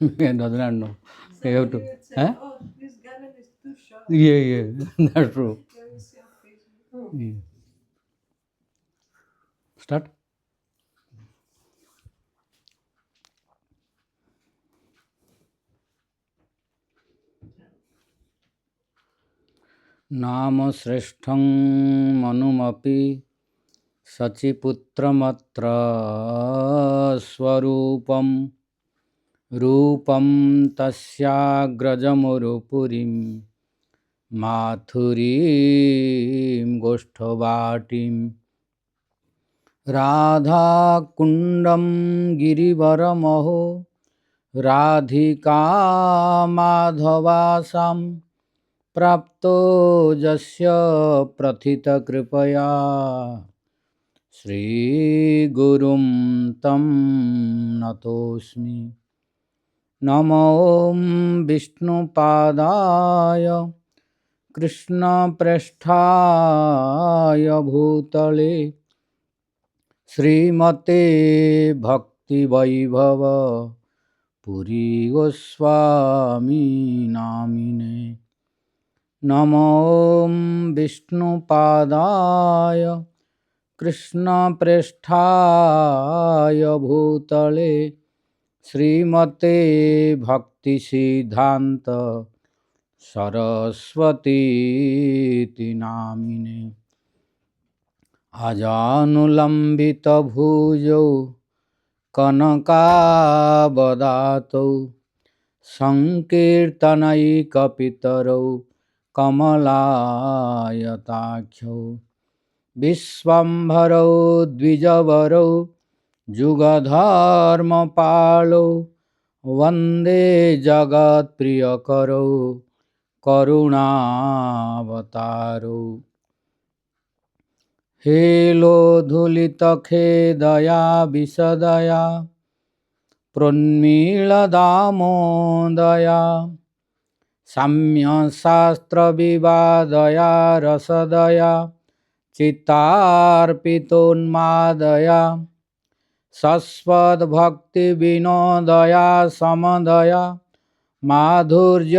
Does not know. You have to. Huh? Oh, this garland is too short. Yeah, that's true. Yeah. Start. नाम श्रेष्ठं मनुमपि सचिपुत्रमत्र स्वरूपं रूपं तस्याग्रजमुरुपुरीं माथुरीं गोष्ठवाटीं राधाकुण्डं गिरिवरमहो राधिका माधवासां प्राप्तो यस्य प्रथितकृपया श्रीगुरुं तं नतोऽस्मि। नमो विष्णुपादाय कृष्णप्रेष्ठाय भूतले श्रीमते भक्तिवैभव पुरी गोस्वामी नामिने। नमो विष्णुपादाय कृष्णप्रेष्ठाय भूतले श्रीमते भक्तिसिद्धान्त सरस्वती नामिने। अजानुलम्बितभुजौ कनकावदातौ संकीर्तनैकपितरौ कमलायताक्षौ विश्वम्भरौ द्विजवरौ जुगधर्मपालौ वन्दे जगत्प्रियकरौ करुणावतारौ। हेलोधुलितखेदया विशदया प्रोन्मीलदामोदया साम्यशास्त्रविवादया रसदया चित्तार्पितोन्मादया सस्वद्भक्तिविनोदया समदया माधुर्यमर्यादया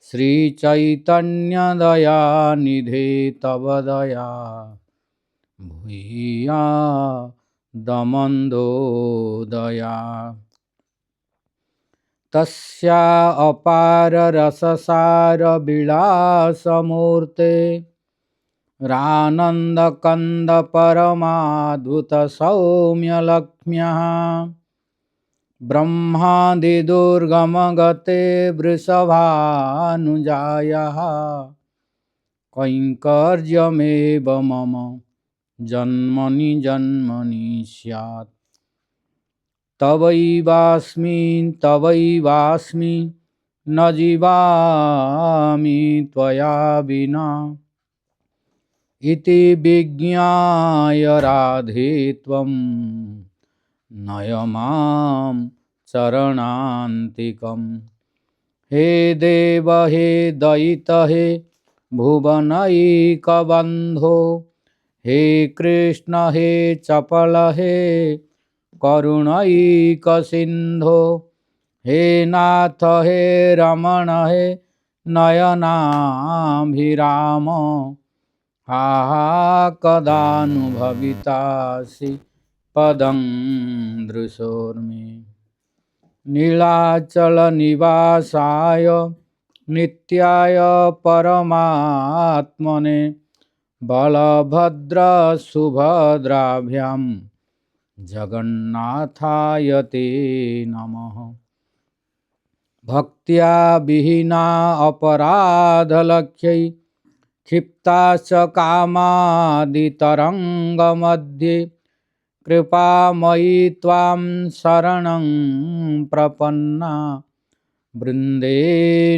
श्रीचैतन्यदया निधे तव दया भूया दमन्दोदया। तस्या अपार रससार विलासमूर्ते रानन्दकन्द परमाद्भुत सौम्यलक्ष्म्यः ब्रह्मादिदुर्गमगते वृषभानुजायाः कैङ्कर्यमेव मम जन्मनि जन्मनि स्यात्। तवैवास्मि न जीवामि त्वया विना इति विज्ञाय राधे त्वं नय मां चरणान्तिकम्। हे देव हे दयित हे भुवनैकबन्धो हे कृष्ण हे चपल हे करुणैकसिन्धो हे नाथ हे रमण हे नयनाभिराम आहा कदानुभवितासि पदं दृशोर्मे। नीलाचलनिवासाय नित्याय परमात्मने बलभद्रसुभद्राभ्यां जगन्नाथाय ते नमः। भक्त्या विहीना अपराधलक्ष्यै क्षिप्ताश्च कामादितरङ्गमध्ये कृपामयि त्वां शरणं प्रपन्ना वृन्दे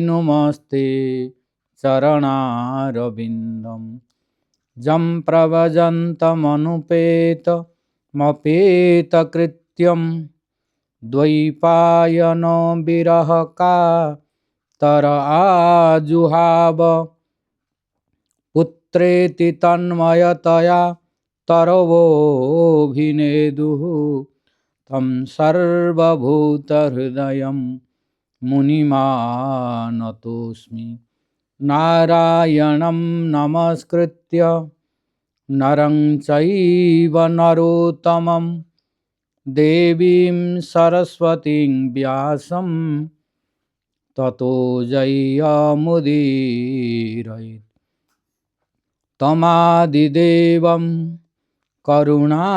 नुमस्ते चरणारविन्दं। जं प्रव्रजन्तमनुपेतमपेतकृत्यं द्वैपायनो विरहकातर आजुहाव पुत्रेति तन्मयतया तरवोऽभिनेदुः तं सर्वभूतहृदयं मुनिमानतोऽस्मि नारायणं नमस्कृत्य नरं चैव नरोत्तमं देवीं सरस्वतीं व्यासं ततो जयमुदीरयेत् तमादिदेवं करुणानिधानं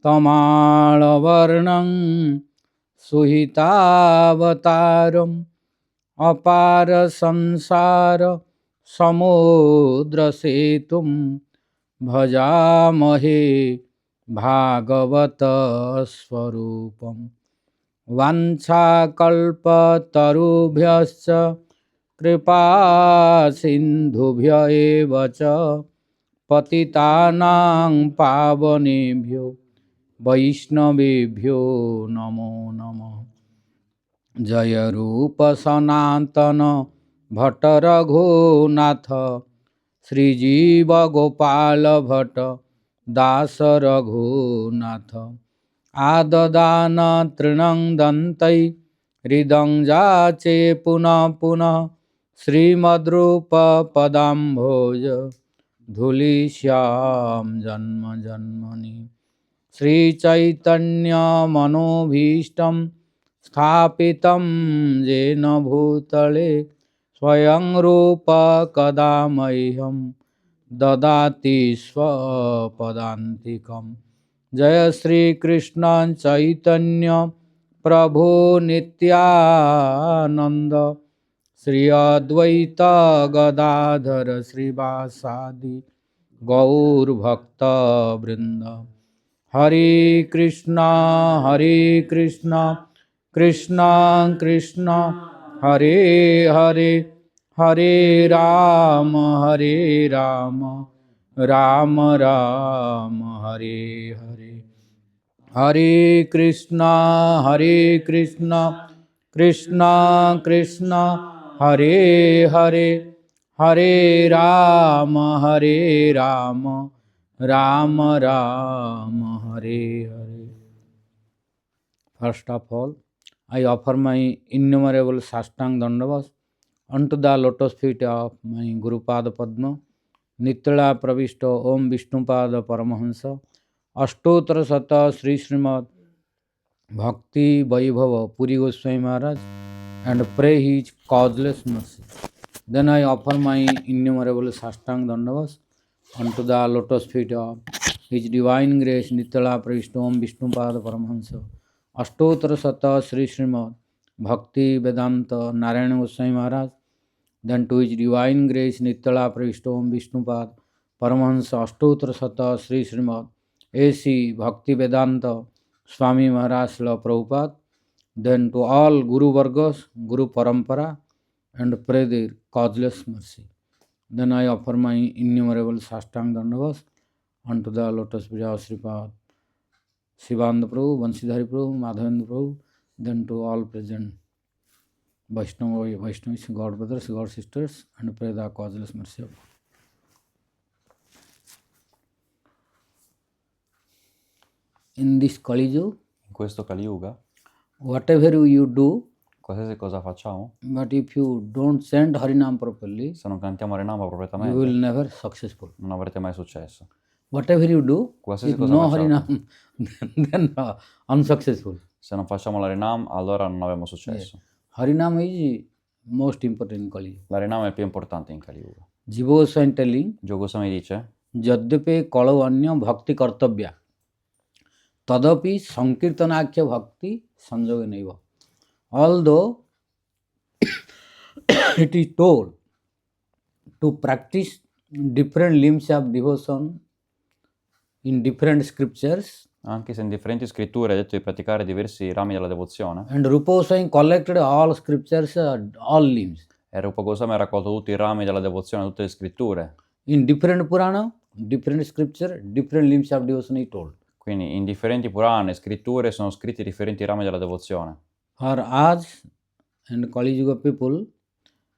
तमालवर्णं सुहितावतारम् अपार संसार समुद्रसेतुं भजामहे भागवत स्वरूपम् वाञ्छाकल्पतरुभ्यश्च कृपा सिन्धुभ्य एव च पतितानां पावनेभ्यो वैष्णवेभ्यो नमो नमः। जय रूप सनातन भट्ट रघुनाथ श्रीजीव गोपाल भट्ट दास रघुनाथ आददान तृणं दन्तै हृदं जाचे पुनः पुनः श्रीमद्रूप पदाम्भोज धूलिश्याम जन्म जन्मनि श्रीचैतन्य मनोभीष्टं स्थापितं येन भूतले स्वयं रूप कदा मह्यं ददाति स्वपदान्तिकं। जय श्री कृष्ण चैतन्य प्रभु नित्यानंद श्री अद्वैत गदाधर श्रीवासादि गौरभक्त वृंद। हरे कृष्णा कृष्णा कृष्णा हरे हरे हरे राम राम राम हरे हरे। हरे कृष्णा कृष्णा कृष्णा हरे हरे हरे राम राम राम हरे Hare. First of all, I offer my innumerable Sastang Dandavas unto the lotus feet of my Guru Pada Padma, Nitya Pravishto Om Vishnupada Paramahansa, Ashtotra Sata Sri Srimad Bhakti Vaibhava Puri Goswami Maharaj, and pray his causeless mercy. Then I offer my innumerable Sastang Dandavas unto the lotus feet of His Divine Grace Nitya Pravishto Om Vishnupada Paramahansa, Ashtotra Sata Sri Srimad Bhakti Vedanta Narayana Goswami Maharaj. Then to His Divine Grace Nitya Pravishto Om Vishnupad Paramahansa Ashtotra Sata Sri Srimad A.C. Bhakti Vedanta Swami Maharaj Srila Prabhupada. Then to all Guru Vargas, Guru Parampara, and pray their causeless mercy. Then I offer my innumerable Sastang Dandavas unto the lotus feet of Sripad Shivananda Prabhu, Vansidhari Prabhu, Madhavendra Prabhu, then to all present Vaishnavas, God brothers, God sisters, and pray the causeless mercy of God. In this Kali Yuga, In questo Kali Yuga, whatever you do, qualsiasi cosa facciamo, but if you don't chant Harinam properly, se non cantiamo Harinama you will appropriatamente, never successful. non avrete mai successo. Whatever you do, Qualsiasi if cosa no facciamo, Harinam, then unsuccessful. se non facciamo l'Harinam, allora non avremo successo. Harinam is most important in Kali Yuga. L'Harinam è il più importante in Kali Yuga. Jiva Goswami telling, Gioco Goswami dice, Yadyape Kalau Anya Bhakti Kartabhya Tadapi Sankirtanakya Bhakti Sanjoga Neva. Although it is told to practice different limbs of devotion in different scriptures, anche se in differenti scritture è detto di praticare diversi rami della devozione, and Rupa Goswami collected all scriptures, all limbs. e Rupa Goswami ha raccolto tutti i rami della devozione, tutte le scritture. In different Purana, different scripture, different limbs of devotion is told. Quindi in differenti Purane e scritture sono scritti differenti rami della devozione. For us and Kali Yuga people,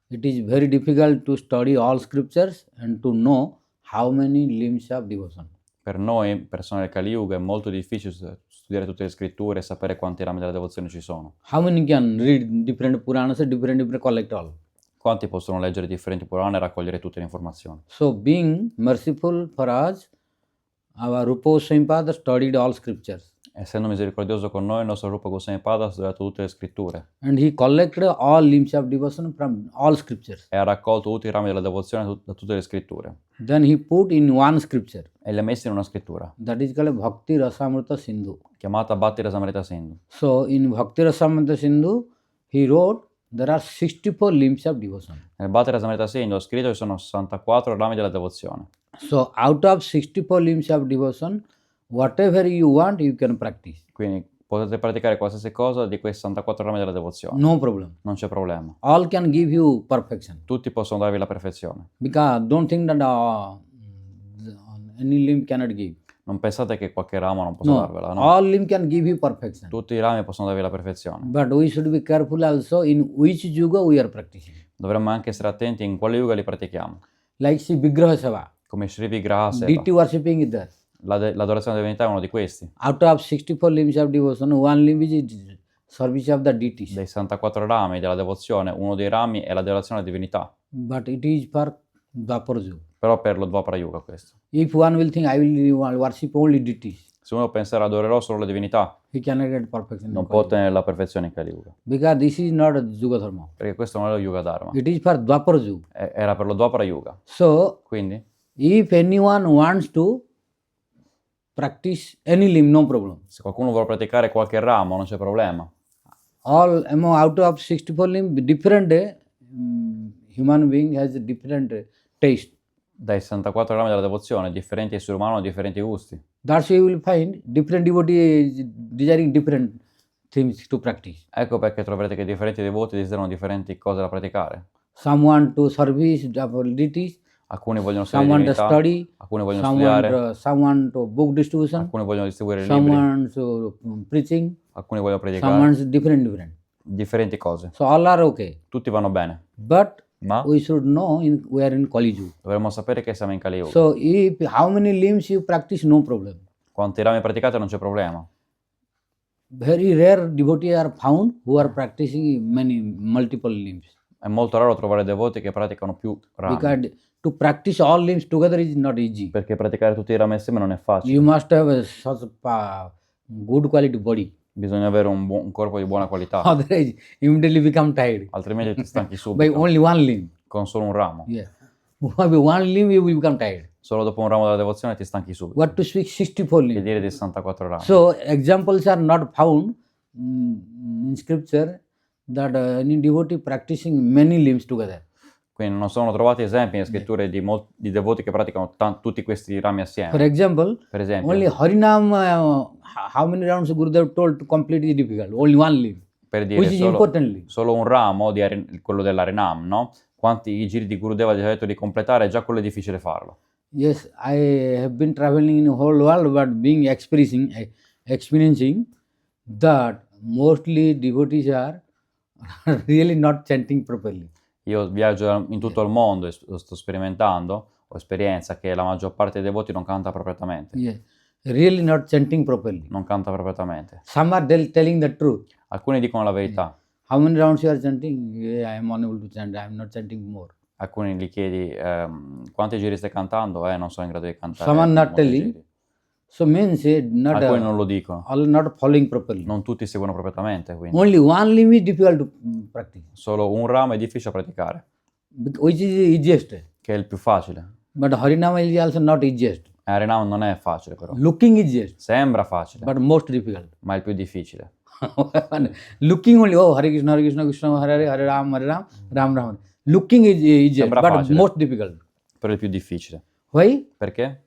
it is very difficult to study all scriptures and to know how many limbs of devotion. Per noi, persone del Kali Yuga, è molto difficile studiare tutte le scritture e sapere quanti rami della devozione ci sono. How many can read different Puranas, different collect all? Quanti possono leggere differenti Purana e raccogliere tutte le informazioni? So, being merciful for us, our Rupa Goswami Pada studied all scriptures. Essendo misericordioso con noi, il nostro Rupa Goswami Pada ha studiato tutte le scritture And he collected all limbs of devotion from all scriptures. e ha raccolto tutti i rami della devozione da tutte le scritture Then he put in one scripture, e li ha messi in una scrittura that is called Bhakti Rasamrita Sindhu. chiamata Bhatti Rasamrita Sindhu. So, in Bhakti Rasamrita Sindhu, he wrote there are 64 limbs of devotion. Nel Bhatti Rasamrita Sindhu ha scritto che ci sono 64 rami della devozione. So, out of 64 limbs of devotion, whatever you want, you can practice. Quindi potete praticare qualsiasi cosa di quei 64 rami della devozione. No problem. Non c'è problema. All can give you perfection. Tutti possono darvi la perfezione. Because don't think that any limb cannot give. Non pensate che qualche ramo non possa No, darvela, no? all limb can give you perfection. Tutti i rami possono darvi la perfezione. But we should be careful also in which yuga we are practicing. Dovremmo anche essere attenti in quale yuga li pratichiamo. Like see Vigraha Seva, Come Sri Vigraha Seva. deity worshipping is there. L'adorazione della divinità è uno di questi. Out of 64 limbs of devotion, one limb is service of the deities. Dei 64 rami della devozione, uno dei rami è l'adorazione alla divinità. But it is for Dwapara Yuga. Però per lo Dvapara Yuga questo. If one will think I will worship only deities, Se uno penserà adorerò solo la divinità, he cannot get perfection. non può ottenere la perfezione in Kali Yuga. Because this is not a Yuga Dharma. Perché questo non è lo Yuga Dharma. It is for Dwapara Yuga. Era per lo Dvapara Yuga. So, Quindi, if anyone wants to practice any limb, no problem. se qualcuno vuole praticare qualche ramo, non c'è problema. All out of 64 limb, different human being has a different taste. Dai 64 rami della devozione, differenti esseri umani hanno differenti gusti. That's why you will find different devotees desiring different things to practice. Ecco perché troverete che differenti devoti desiderano differenti cose da praticare. Some want to service deities, Alcuni vogliono servire some want la to divinità, study, alcuni vogliono some studiare, want to book distribution, alcuni vogliono distribuire some libri, want to preaching, alcuni vogliono some predicare, want different. differenti cose. So all are okay. Tutti vanno bene, But ma we should know we are in Kali Yuga. dovremmo sapere che siamo in Kali Yuga. So if how many limbs you practice, no problem. Quanti rami praticate non c'è problema. Very rare devotees are found who are practicing multiple limbs. È molto raro trovare devoti che praticano più rami, Because to practice all limbs together is not easy. perché praticare tutti i rami assieme non è facile. You must have such a good quality body. Bisogna avere un corpo di buona qualità, Otherwise, you immediately become tired altrimenti ti stanchi by subito only one limb. con solo un ramo. Yeah. By one limb you will become tired. Solo dopo un ramo della devozione ti stanchi subito. What to speak 64 Che limbs? dire di 64 rami? So examples are not found in scripture that any devotee practicing many limbs together. Quindi non sono trovati esempi nelle scritture di devoti che praticano tutti questi rami For assieme. example, Per esempio, only Harinam, how many rounds Gurudev told to complete is difficult. Only one limb, per dire which is importantly. solo un ramo, quello dell'Harinam, no? Quanti i giri di Gurudeva gli ha detto di completare, già quello è difficile farlo. Yes, I have been traveling in the whole world, but being experiencing that mostly devotees are really not chanting properly. Io viaggio in tutto il mondo e lo sto sperimentando, ho esperienza che la maggior parte dei devoti non canta appropriatamente. Yeah, really not chanting properly. Non canta appropriatamente. Some are telling the truth. Alcuni dicono la verità, How many rounds you are chanting? Yeah, I am unable to chant. I am not chanting more. alcuni gli chiedi quanti giri stai cantando? Non sono in grado di cantare. Some are not molti telling. giri. So means not Alcuni non lo dicono, all not following properly. non tutti seguono appropriatamente, quindi Only one limb is difficult to practice, solo un ramo è difficile da praticare, which is easiest. che è il più facile. But Harinama is also not easiest. Harinam non è facile però, Looking easiest, sembra facile, but most difficult. ma è il più difficile. Looking only, oh, Hare Krishna, Krishna, Hare Hare, Hare Ram, Ram Ram. Looking is easiest, Sembra but facile. most difficult. Però è il più difficile. Why? Perché?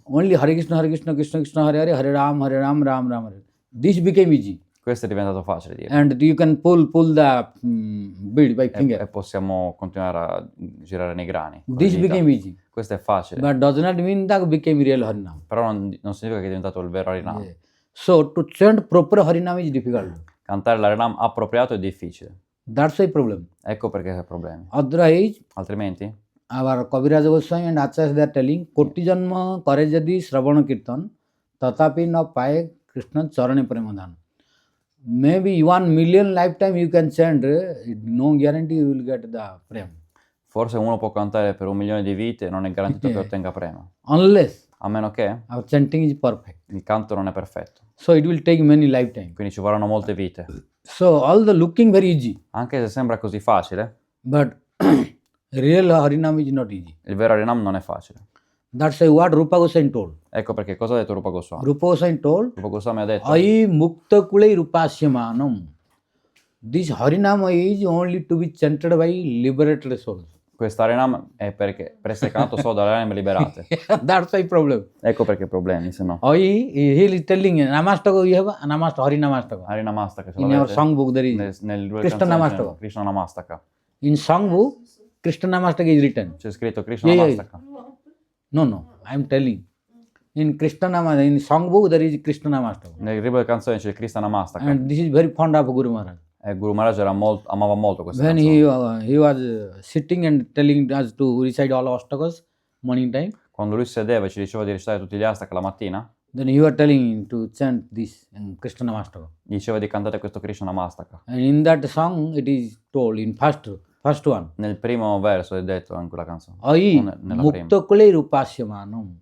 Only Hare Krishna, Krishna, Krishna, Hare Hare, Hare Ram, Ram Ram, Hare. This became easy, Questo è diventato facile dire. and you can pull the bead by E finger. possiamo continuare a girare nei grani. con le This dita. became easy, Questo è facile, but does not mean that became real Harinam. però non significa che è diventato il vero Harinam. Yeah. So to chant proper Harinam is difficult. Cantare l'Harinam appropriato è difficile. That's why problem. Ecco perché c'è problemi. Otherwise, Altrimenti our Kaviraj Goswami and Acharyas they are telling koti janma kare jadi shravana kirtan tatapi na paye Krishna charane premadhan. Maybe 1 million lifetime you can chant, no guarantee you will get the prem. Forse uno può cantare per 1 milione di vite, non è garantito che ottenga prema. Unless A meno che our chanting is perfect. il canto non è perfetto. So it will take many lifetime. Quindi ci vorranno molte vite. So all the looking very easy, Anche se sembra così facile, but real Harinam is not easy. il vero Harinam non è facile. That's what Rupa Goswami told. Ecco perché cosa ha detto Rupa Goswami? Rupa Goswami told, Rupa Goswami ha detto, Ai mukta kulai rupasyamanam. This Harinam is only to be chanted by liberated souls. questo Harinam è perché per essere cantato solo dalle anime liberate. That's my problem. Ecco perché problemi, se no. He is telling Namastaka you have Namastaka, Harinamastaka. Harinamastaka, ce In our l'avete? songbook there is. Nel due Krishna canzoni c'è Namastaka. Krishna Namastaka. In songbook, Krishna Namastaka is written. C'è scritto Krishna Yeah, Namastaka. No, I am telling. In Krishna Namastaka, in songbook there is Krishna Namastaka. Nel libro delle canzoni c'è Krishna Namastaka. And this is very fond of Guru Maharaj. E Guru Maharaj amava molto questa When canzone. he was sitting and telling us to recite all astakas morning time, Quando lui sedeva e ci diceva di recitare tutti gli astaka la mattina, then you are telling to chant this Krishna Namastaka. gli diceva di cantare questo Krishna Namastaka. And in that song it is told in first one. Nel primo verso è detto in quella canzone. Ai Nella prima. mukta kulai rupasyamanam.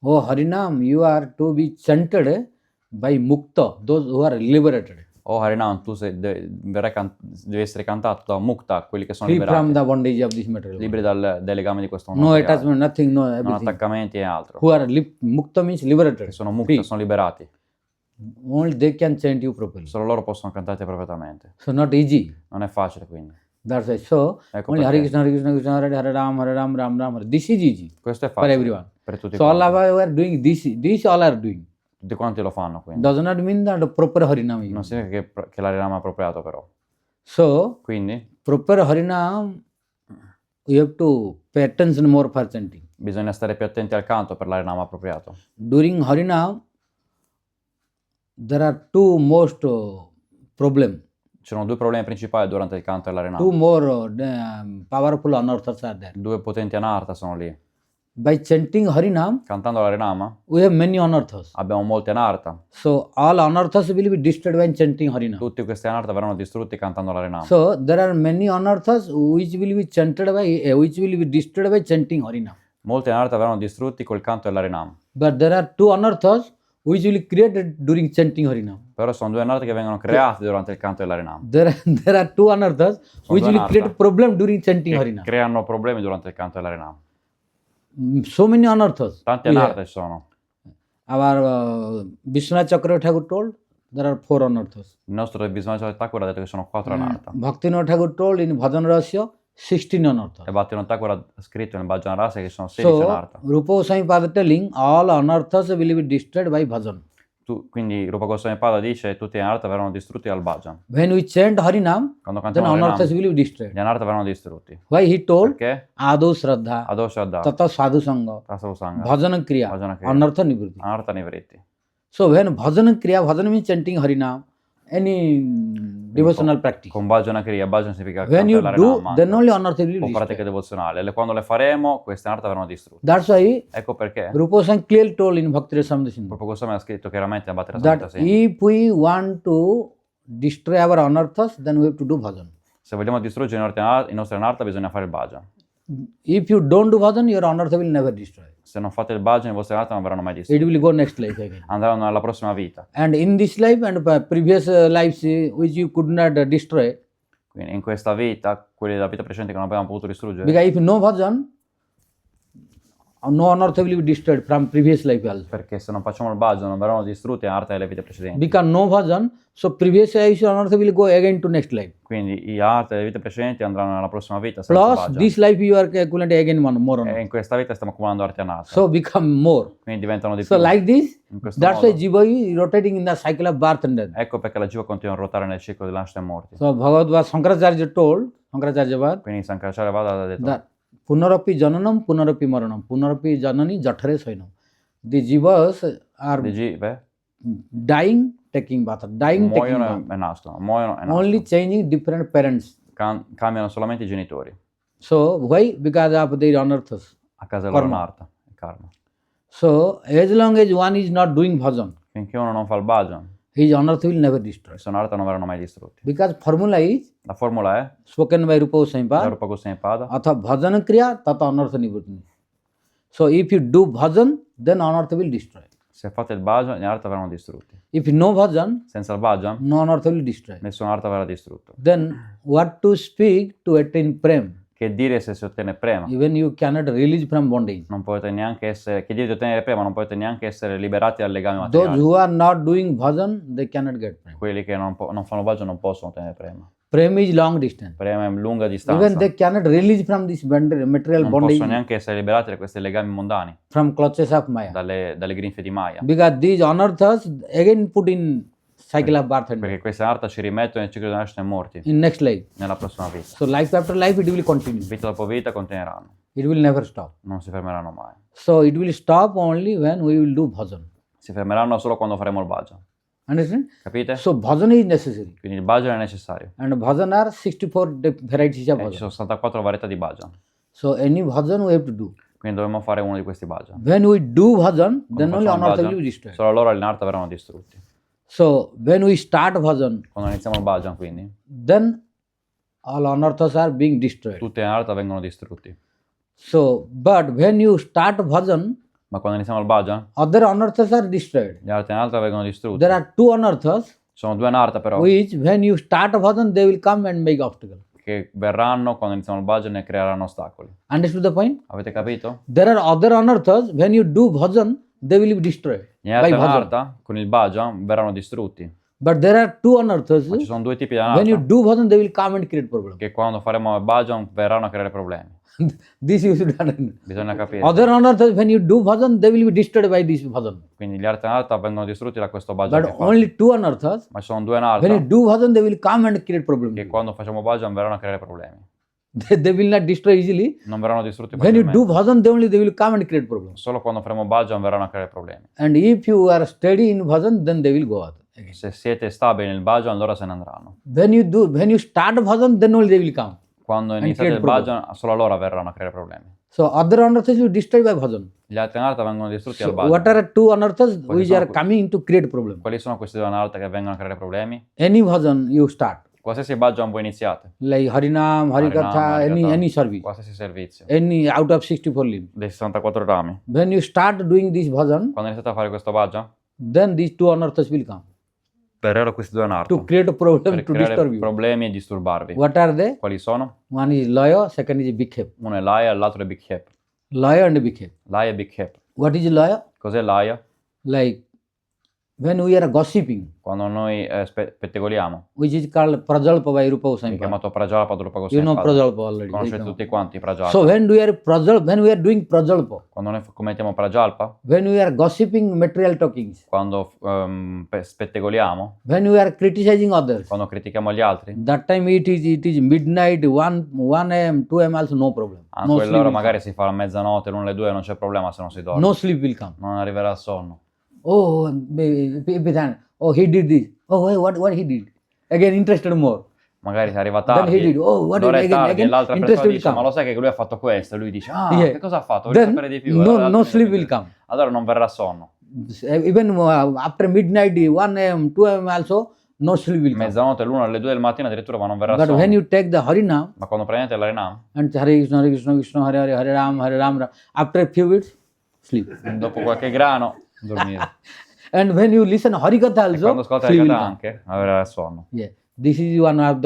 Oh Harinam, you are to be chanted by mukta, those who are liberated. Oh Harinam, tu devi essere cantato da Mukta, quelli che sono Free from liberati, the bondage of this material. liberi dai legami di questo No mondo. attachment, nothing, no Non everything. attaccamenti e altro. Who are mukta means liberated. Che sono Mukta, Free. sono liberati. Only they can chant you properly. Solo loro possono cantarti appropriatamente. So not easy. Non è facile quindi. That's why. So Ecco only perché. Hare Krishna, Hare Ram, Ram Ram Hare. This is easy Questo è for facile everyone. per tutti So all of quanti. us are doing this. This all are doing. Tutti quanti lo fanno quindi. Does not mean that proper Harinam is. Non significa che l'Harinam è appropriato però. So Quindi proper Harinam, you have to pay attention more for chanting. bisogna stare più attenti al canto per l'Harinam appropriato. During Harinam, there are two most problem. Ci sono due problemi principali durante il canto Two dell'Harinam. more powerful anarthas are there. Due potenti anartha sono lì. By chanting Harinam, Cantando l'Harinam we have many anarthas. abbiamo molti anartha. So all anarthas will be destroyed when chanting Harinam. Tutti questi anartha verranno distrutti cantando l'Harinam. So there are many anarthas which will be chanted by, which will be destroyed by chanting Harinam. Molti anartha verranno distrutti col canto dell'Harinam. But there are two anarthas which will be created during chanting Harinam. Però sono due anartha che vengono creati durante il canto dell'Harinam. There are two anarthas which due will create anartha. problem during chanting Che Harinam. creano problemi durante il canto dell'Harinam. So many anarthas. Tanti we have. anartha ci sono. Our Vishwanath Chakravarti Thakur told there are four anarthas. Il nostro Vishwanath Thakur ha detto che sono 4 anartha. Bhaktivinoda Thakur told in Bhajan Rasya 16 anarthas. E Bhaktivinoda Thakur ha scritto nel Bhajan Rasa che sono 16 So anartha. Rupa Goswami Pada telling all anarthas will be destroyed by bhajan. Quindi Rupa Goswami Pada dice che tutti gli anartha verranno distrutti dal Bhajan. When we chant Harinam, Quando then cantiamo anarthas l'Harinam, will be destroyed. gli anartha verranno distrutti. Why he told Perché? Ado Shraddha, Adosha Adda, Tata Sadhu Sangha, Tasavu Sangha, Bhajana Kriya, Bhajana Kriya. Anartha Nivritti. Anartha Nivritti. So when Bhajana Kriya, Bhajana means chanting Harinam, any devotional practice. Con Bhajana Kriya, Bhajan significa When you cantare do, l'Harinam then anche. only anartha will be Con pratiche destroyed. devozionali. E quando le faremo, queste anartha verranno distrutte. That's why Ecco perché Rupa Goswami clearly told in Bhakti Rasamrita Sindhu Rupa Goswami ha scritto chiaramente a Bhattira that Samhita if we want to destroy our anarthas, then we have to do bhajan. Se vogliamo distruggere i nostri anartha bisogna fare il Bhajan. If you don't do bhajan, your anartha will never destroy. Se non fate il Bhajan, i vostri anartha non verranno mai It distrutti. will go next life again. Andranno nella prossima vita. And in this life and previous lives which you could not destroy, Quindi in questa vita, quelli della vita precedente che non abbiamo potuto distruggere, because if no bhajan, no anartha will be destroyed from previous life also. perché se non facciamo il Bhajan non verranno distrutti gli anartha delle vite precedenti. Because no bhajan, so previous life anartha will go again to next life. Quindi gli anartha delle vite precedenti andranno nella prossima vita senza Plus Bhajan. this life you are accumulating again one more E anartha. in questa vita stiamo accumulando arti anartha. So become more. Quindi diventano di So più. like this, In questo that's why modo. jiva is rotating in the cycle of birth and death. Ecco perché la jiva continua a ruotare nel ciclo della nascita e morti. So Bhagavad Shankaracharya told, Shankaracharya Quindi Sankaracharya Vada ha detto that punarapi jananam punarapi maranam punarapi janani jathare sainam. The jivas are le jive dying, taking birth, dying, taking muoiono birth. e nascono, muoiono e Only nascono. changing different parents. Cambiano solamente i genitori. So why? Because of their anarthas. a causa del loro Karma. anartha, il karma. So as long as one is not doing bhajan, Finché uno non fa il bhajan, his anartha will never destroy. i suoi anartha non verranno mai distrutti. Because formula is La formula è spoken by Rupa Goswami Rupa Goswami Pada, atha bhajan kriya tata anartha nivritini. So if you do bhajan, then anartha will destroy. se fate il bhajan, gli anartha verranno distrutti. If no bhajan, Senza il bhajan, no anartha will destroy. nessun anartha verrà distrutto. Then what to speak to attain prem? Che dire se si ottiene prema? Even you cannot release from bondage. Non potete neanche essere, che dire di ottenere prema, non potete neanche essere liberati dal legame Those materiale. who are not doing bhajan, they cannot get prem. Quelli che non fanno bhajan non possono ottenere prema. Prem is long distance. Prema è lunga Even distanza. they cannot release from this material Non bondage, possono neanche essere liberati da questi legami mondani, from clutches of Maya. dalle grinfie di Maya. Because these anarthas again put in cycle of birth and death, Perché questi anartha ci rimettono nel ciclo di nascita e morti, in next life. nella prossima vita. So life after life it will continue. Vita dopo vita continueranno, It will never stop. non si fermeranno mai. So it will stop only when we will do bhajan. Si fermeranno solo quando faremo il bhajan. Understand? Capite? So bhajan is necessary. Quindi il bhajan è necessario. And bhajan are 64 varieties of E ci bhajan. sono 64 varietà di bhajan. So any bhajan we have to do. Quindi dobbiamo fare uno di questi bhajan. When we do bhajan, then Quando only facciamo il anartha bhajan, will be destroyed. solo allora gli anartha verranno distrutti. So when we start bhajan, Quando iniziamo il bhajan, quindi, then all anarthas are being destroyed. tutti gli anartha vengono distrutti. So, but when you start bhajan, Ma quando iniziamo il bhajan, other anarthas are destroyed. gli altri anartha vengono distrutti. There are two anarthas Ci sono due anartha però which when you start bhajan they will come and make obstacle. che verranno quando iniziamo il bhajan e creeranno ostacoli. Understood the point? Avete capito? There are other anarthas when you do bhajan they will be destroyed Gli by altri bhajan. anartha con il bhajan verranno distrutti. But there are two anarthas Ma ci sono due tipi di when you anartha do bhajan they will come and create problem. che quando faremo il bhajan verranno a creare problemi. This you should understand. Bisogna capire. Other anarthas when you do bhajan they will be destroyed by this bhajan. Quindi gli altri anartha vengono distrutti da questo bhajan che But fate. only two anarthas Ma ci sono due when you anartha do bhajan they will come and create problem. che quando facciamo bhajan verranno a creare problemi. They will not destroy easily. Non verranno distrutti When you do facilmente. bhajan, they only they will come and create problems. Solo quando faremo bhajan verranno a creare problemi. And if you are steady in bhajan, then they will go out again. Se siete stabili nel bhajan, allora se ne andranno. When you start bhajan, then only they will come. Quando iniziate il create bhajan, solo allora verranno a creare problemi. So other anarthas will destroy by bhajan. Gli altri anartha vengono distrutti So al bhajan. what are two anarthas which sono are coming to create problem? Quali sono questi due anartha che vengono a creare problemi? Any bhajan you start, Qualsiasi bhajan voi iniziate, like Harinam, Hari-katha, Hari-katha, any service, qualsiasi servizio, any out of 64 limbs. dei 64 rami. When you start doing this bhajan, Quando iniziate a fare questo bhajan, then these two anarthas will come verranno questi due anartha to create a problem per to creare disturb you. problemi e disturbarvi. What are they? Quali sono? One is laya, second is bhikhep. Uno è Laya e l'altro è Big Hep. Laya and bhikhep. Laya e Big Hep. What is laya? Cos'è Laya? Like when we are gossiping, Quando noi pettegoliamo, which is called prajalpa by Rupa è Goswami. chiamato Prajalpa Drupa You know Goswami. prajalpa already. Conoscete tutti quanti Prajalpa. So when we are doing prajalpa, Quando noi commentiamo Prajalpa, when we are gossiping material talkings, quando pettegoliamo, when we are criticizing others, quando critichiamo gli altri, that time it is midnight, 1 a.m., 2 a.m. also no problem. a No sleep, quell'ora will magari si fa la mezzanotte, l'una alle due, non c'è problema se non si come. dorme. No sleep will come. Non arriverà il sonno. Oh, oh, he did this. Oh, what he did? Again, interested more. Magari si arriva Then he tardi, did. Oh, what l'ora è again, tardi e again, l'altra interest persona will dice, ma come. lo sai che lui ha fatto questo? E lui dice, ah, Yeah. che cosa ha fatto? Voglio Then sapere di più. no Allora, no l'altro sleep dice, will come. allora non verrà sonno. Even after midnight, 1 a.m., 2 a.m. also, no sleep will come. Mezzanotte, l'una alle 2 del mattino addirittura, ma non verrà But when sonno. you take the Harinam Ma quando prendete l'Arenam, and Hare Krishna, Krishna, Hare Hare, Hare Ram, after a few minutes, sleep. dopo qualche grano, dormire. And when you listen Hari-katha E quando also, ascolta sleep will Hari-katha come. anche, avrà sonno. Yeah. This is one of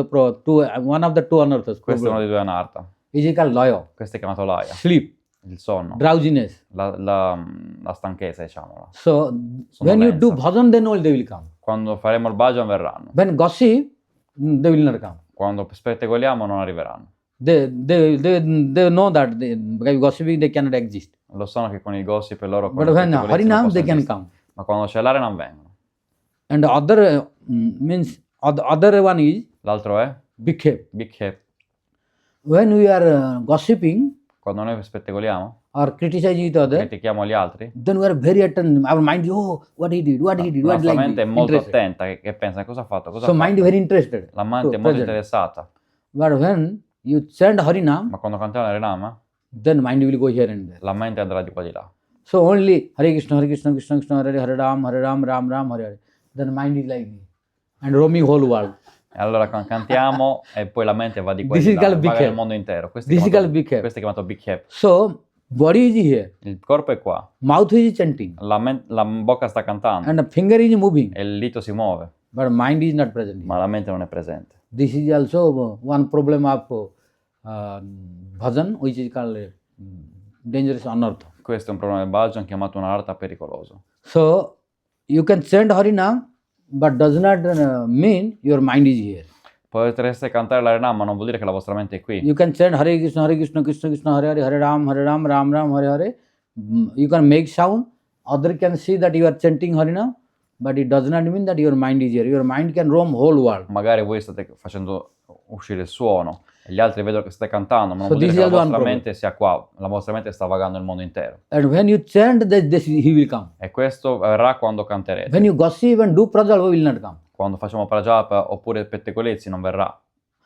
the two anarthas. Questo è uno Problem. dei due anartha. It is called laya, Questo è chiamato Laya, sleep, il sonno, drowsiness. la stanchezza, diciamola. So when you do Sonnolenza. bhajan, then all they will come. Quando faremo il bhajan verranno. When gossip, they will not come. Quando pettegoliamo non arriveranno. They know that by gossiping they cannot exist. Lo sanno che con il gossip e loro con But il when pettegolezzo non Harinam, they possono can esistere. come. Ma quando c'è l'area non vengono. And the other means other one is L'altro è bhikhep. Big Hep. When we are gossiping Quando noi pettegoliamo, or criticizing each other, critichiamo gli altri, then we are very attentive. Our mind, oh, what he did, la what nostra like mente è this, molto interested. attenta che pensa cosa ha fatto, cosa So ha mind fatto. very interested. La mente è to molto present. interessata. But when you chant Harinam, ma quando cantiamo Harinama, then mind will go here and there. la mente andrà di qua di là. So only Hare Krishna, Krishna Krishna, Hare Hare, Ram, Ram Ram, Hare Hare. Then mind is like this and roaming whole world. E allora cantiamo e poi la mente va di qua This di is là, called vaga big nel head. mondo intero. Questo This is called chiamato, big head. questo è chiamato big head. So body is here, Il corpo è qua, mouth is chanting, la bocca sta cantando and the finger is moving, e il dito si muove, but mind is not present here. ma la mente non è presente. This is also one problem of bhajan, which is called dangerous anartha. Questo è un problema del bhajan chiamato un anartha pericoloso. So you can chant Harinam, but does not mean your mind is here. Potreste cantare l'Harinam, ma non vuol dire che la vostra mente è qui. You can chant Hare Krishna, Krishna Krishna, Hare Hare, Hare Ram, Ram Ram, Hare Hare. You can make sound. Other can see that you are chanting Harinam, but it does not mean that your mind is here. Your mind can roam whole world. Magari voi state facendo uscire il suono e gli altri vedono che state cantando, ma non So vuol dire this che is la one vostra problem. mente sia qua, la vostra mente sta vagando il mondo intero. And when you chant, this he will come. E questo verrà quando canterete. When you gossip and do prajal, he will not come. Quando facciamo prajapa oppure pettegolezzi non verrà,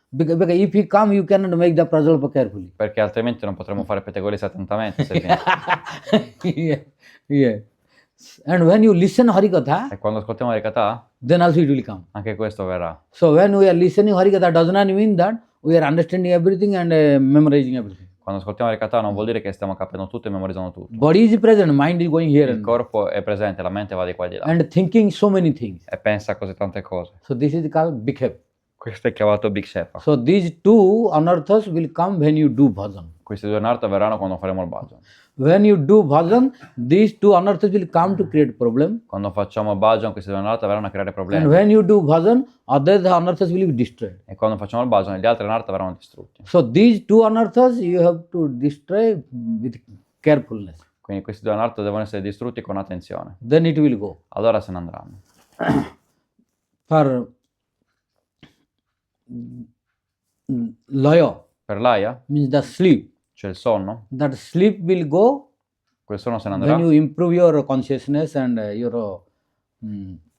Because if he come, you cannot make the prajalpa carefully. perché altrimenti non potremo fare pettegolezzi attentamente se viene. Yeah, yeah. And when you listen Hari-katha, E quando ascoltiamo Hari-katha, then also it will come. anche questo verrà. So when we are listening Hari-katha, does not mean that we are understanding everything and memorizing everything. Quando ascoltiamo Hari-katha non vuol dire che stiamo capendo tutto e memorizzando tutto. Body is present, mind is going here Il and there, corpo è presente, la mente va di qua e di là and thinking so many things. e pensa a così tante cose. So this is called big head. Questo è chiamato Big Shepa. So these two anarthas will come when you do bhajan. Questi due anartha verranno quando faremo il bhajan. When you do bhajan, these two anarthas will come to create problem. Quando facciamo il bhajan, questi due anartha verranno a creare And problemi. when you do bhajan, other anarthas will be destroyed. E quando facciamo il bhajan, gli altri anartha verranno distrutti. So these two anarthas you have to destroy with carefulness. Quindi questi due anartha devono essere distrutti con attenzione. Then it will go. Allora se ne andranno. For laya Per l'Aya means the sleep. c'è il sonno. That sleep will go Quel sonno se ne when andrà you improve your consciousness and your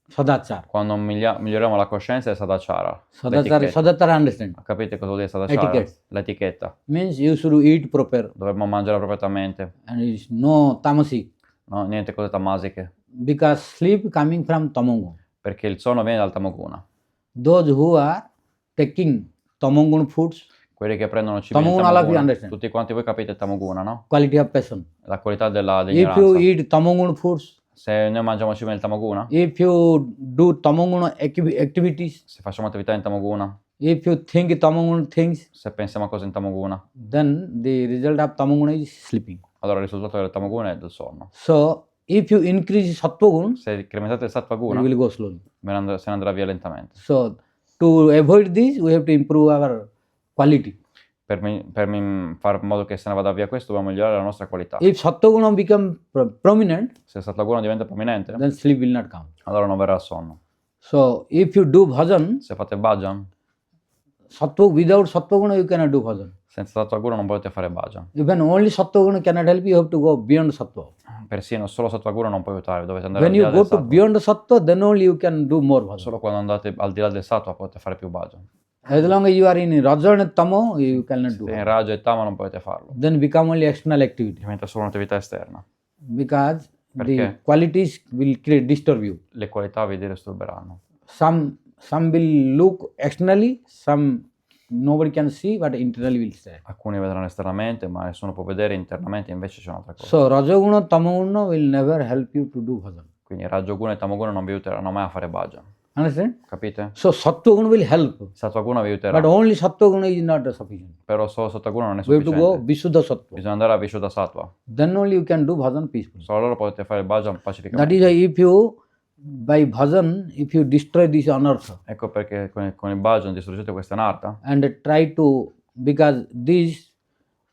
sadachar. quando miglioriamo la coscienza e sadachara. Sadachar, L'etichetta. sadachar understand. Capite cosa vuol dire sadachara? Etiquette. L'etichetta. Means you should eat proper Dovremmo mangiare appropriatamente. and it's no tamasi. No, niente cose tamasiche. Because sleep coming from tamongun. Perché il sonno viene dal tamoguna. Those who are taking tamongun foods, Quelli che prendono cibo in Tamoguna, alla tamoguna. understand. Tutti quanti voi capite il tamoguna, no? quality of passion. La qualità If you dell'ignoranza. eat tamongun foods, Se noi mangiamo cibo nel tamoguna, if you do tamongun activities, se facciamo attività in tamoguna, if you think tamongun things, se pensiamo a cose in tamoguna, then the result of tamoguna is sleeping. allora il risultato del tamoguna è del sonno. So if you increase sattva Se incrementate il sattva it guna, will go slowly. se ne andrà via lentamente. So to avoid this, we have to improve our quality. Per far in modo che se ne vada via questo, dobbiamo migliorare la nostra qualità. If sattva become prominent, Se il sattva guna diventa prominente, then sleep will not come. allora non verrà sonno. So if you do bhajan, Se fate bhajan, without sattva you cannot do bhajan. senza sattva guna non potete fare bhajan. Even only sattva cannot help you, have to go beyond sattva. Persino solo sattva guna non può aiutare, dovete andare When al di you là go del to sattva. beyond sattva, then only you can do more bhajan. Solo quando andate al di là del sattva potete fare più bhajan. As long as you are in raja and tamo, you cannot do. Se in raja e tama non potete farlo. Then become only external activity. Diventa solo un'attività esterna. Because the Perché? qualities will disturb you. Le qualità vi disturberanno. Some will look externally, some nobody can see, but internally will stay. Alcuni vedranno esternamente, ma nessuno può vedere internamente, invece c'è un'altra cosa. So rajoguna, tamoguna will never help you to do bhajan. Quindi Rajoguna e Tamoguna non vi aiuteranno mai a fare bhajan. Understand? Capite? So sattva will help, Sattva-guna vi aiuterà, but only sattva is not sufficient. però solo Sattva-guna non è We have to go sufficiente. Visuddha sattva. Bisogna andare a Vishuddha Sattva. Then only you can do bhajan peacefully. Solo allora potete fare il bhajan That pacificamente. is why if you, by bhajan, if you destroy this anartha Ecco perché con il bhajan distruggete questa anartha and try to, because this